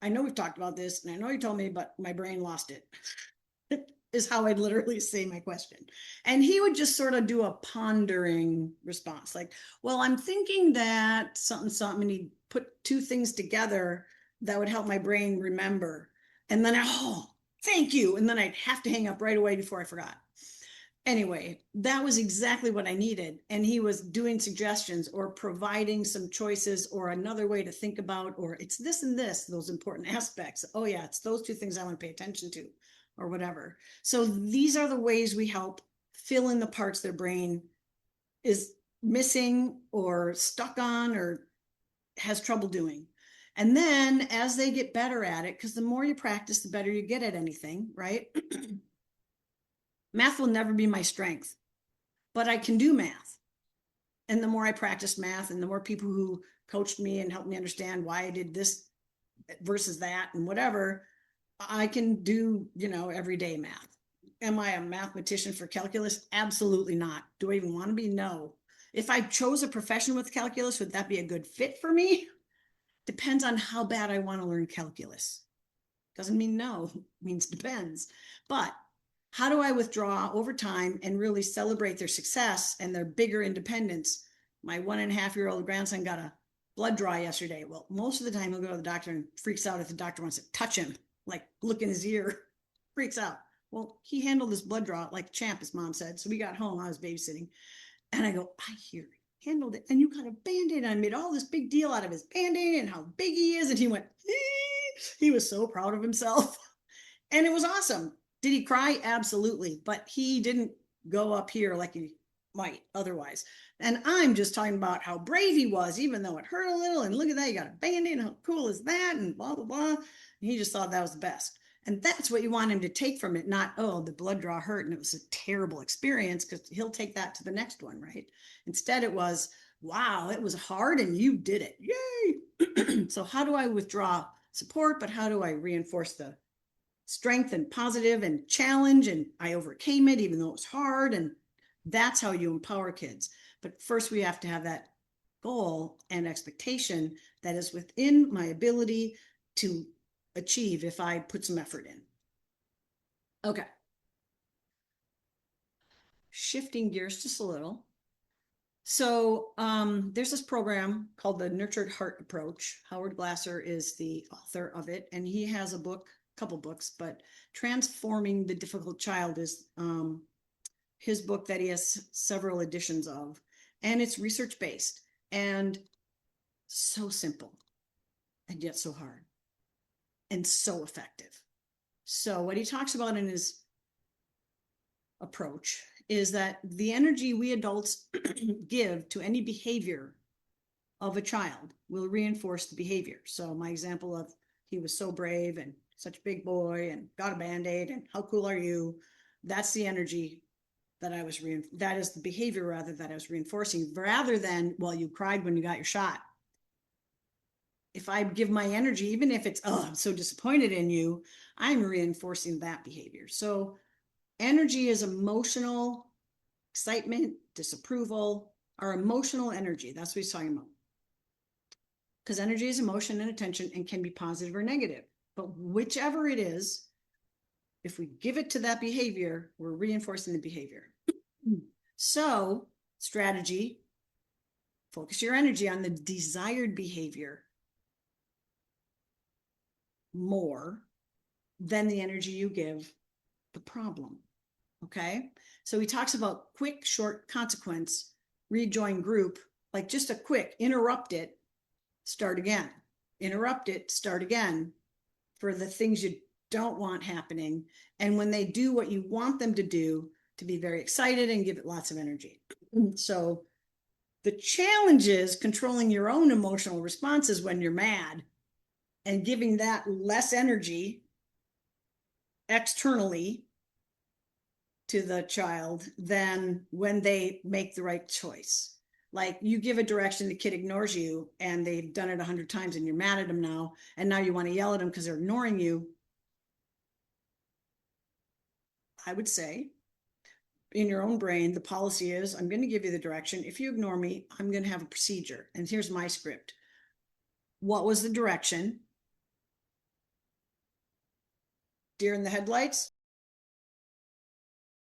I know we've talked about this and I know you told me, but my brain lost it. Is how I'd literally say my question. And he would just sort of do a pondering response, like, well, I'm thinking that something, something, and he'd put two things together that would help my brain remember. And then, oh, thank you. And then I'd have to hang up right away before I forgot. Anyway, that was exactly what I needed. And he was doing suggestions or providing some choices or another way to think about, or it's this and this, those important aspects. Oh, yeah, it's those two things I want to pay attention to, or whatever. So these are the ways we help fill in the parts their brain is missing or stuck on or has trouble doing. And then as they get better at it, because the more you practice, the better you get at anything, right? Math will never be my strength, but I can do math. And the more I practice math and the more people who coached me and helped me understand why I did this versus that and whatever, I can do, everyday math. Am I a mathematician for calculus? Absolutely not. Do I even want to be? No. If I chose a profession with calculus, would that be a good fit for me? Depends on how bad I want to learn calculus. Doesn't mean no, means depends. But how do I withdraw over time and really celebrate their success and their bigger independence? My 1.5-year-old grandson got a blood draw yesterday. Well, most of the time he'll go to the doctor and freaks out if the doctor wants to touch him, like look in his ear, freaks out. Well, he handled this blood draw like a champ, his mom said. So we got home, I was babysitting, and I go, I hear he handled it. And you got a band-aid. I made all this big deal out of his band-aid and how big he is. And he went, he was so proud of himself. And it was awesome. Did he cry? Absolutely. But he didn't go up here like he might otherwise. And I'm just talking about how brave he was, even though it hurt a little. And look at that, you got a band-aid. How cool is that? And blah, blah, blah. And he just thought that was the best. And that's what you want him to take from it, not, oh, the blood draw hurt and it was a terrible experience, because he'll take that to the next one, right? Instead, it was, wow, it was hard and you did it. Yay. So how do I withdraw support, but how do I reinforce the strength and positive and challenge? And I overcame it, even though it was hard. And that's how you empower kids. But first, we have to have that goal and expectation that is within my ability to achieve if I put some effort in. Okay. Shifting gears just a little. So there's this program called the Nurtured Heart Approach. Howard Glasser is the author of it, and he has a book, couple books, but Transforming the Difficult Child is his book that he has several editions of, and it's research-based and so simple and yet so hard and so effective. So what he talks about in his approach is that the energy we adults give to any behavior of a child will reinforce the behavior. So my example of he was so brave and such a big boy and got a band-aid and how cool are you? That's the energy that I was, that is the behavior rather that I was reinforcing, rather than, well, you cried when you got your shot. If I give my energy, even if it's, oh, I'm so disappointed in you, I'm reinforcing that behavior. So energy is emotional excitement, disapproval, our emotional energy. That's what he's talking about. Because energy is emotion and attention and can be positive or negative. But whichever it is, if we give it to that behavior, we're reinforcing the behavior. So, strategy, focus your energy on the desired behavior more than the energy you give the problem. Okay. So he talks about quick, short consequence, rejoin group, like just a quick interrupt it, start again, interrupt it, start again for the things you don't want happening. And when they do what you want them to do, to be very excited and give it lots of energy. So the challenge is controlling your own emotional responses when you're mad and giving that less energy externally to the child than when they make the right choice. Like you give a direction, the kid ignores you and they've done it 100 times and you're mad at them now. And now you want to yell at them because they're ignoring you. I would say in your own brain, the policy is, I'm going to give you the direction. If you ignore me, I'm going to have a procedure. And here's my script. What was the direction? Deer in the headlights?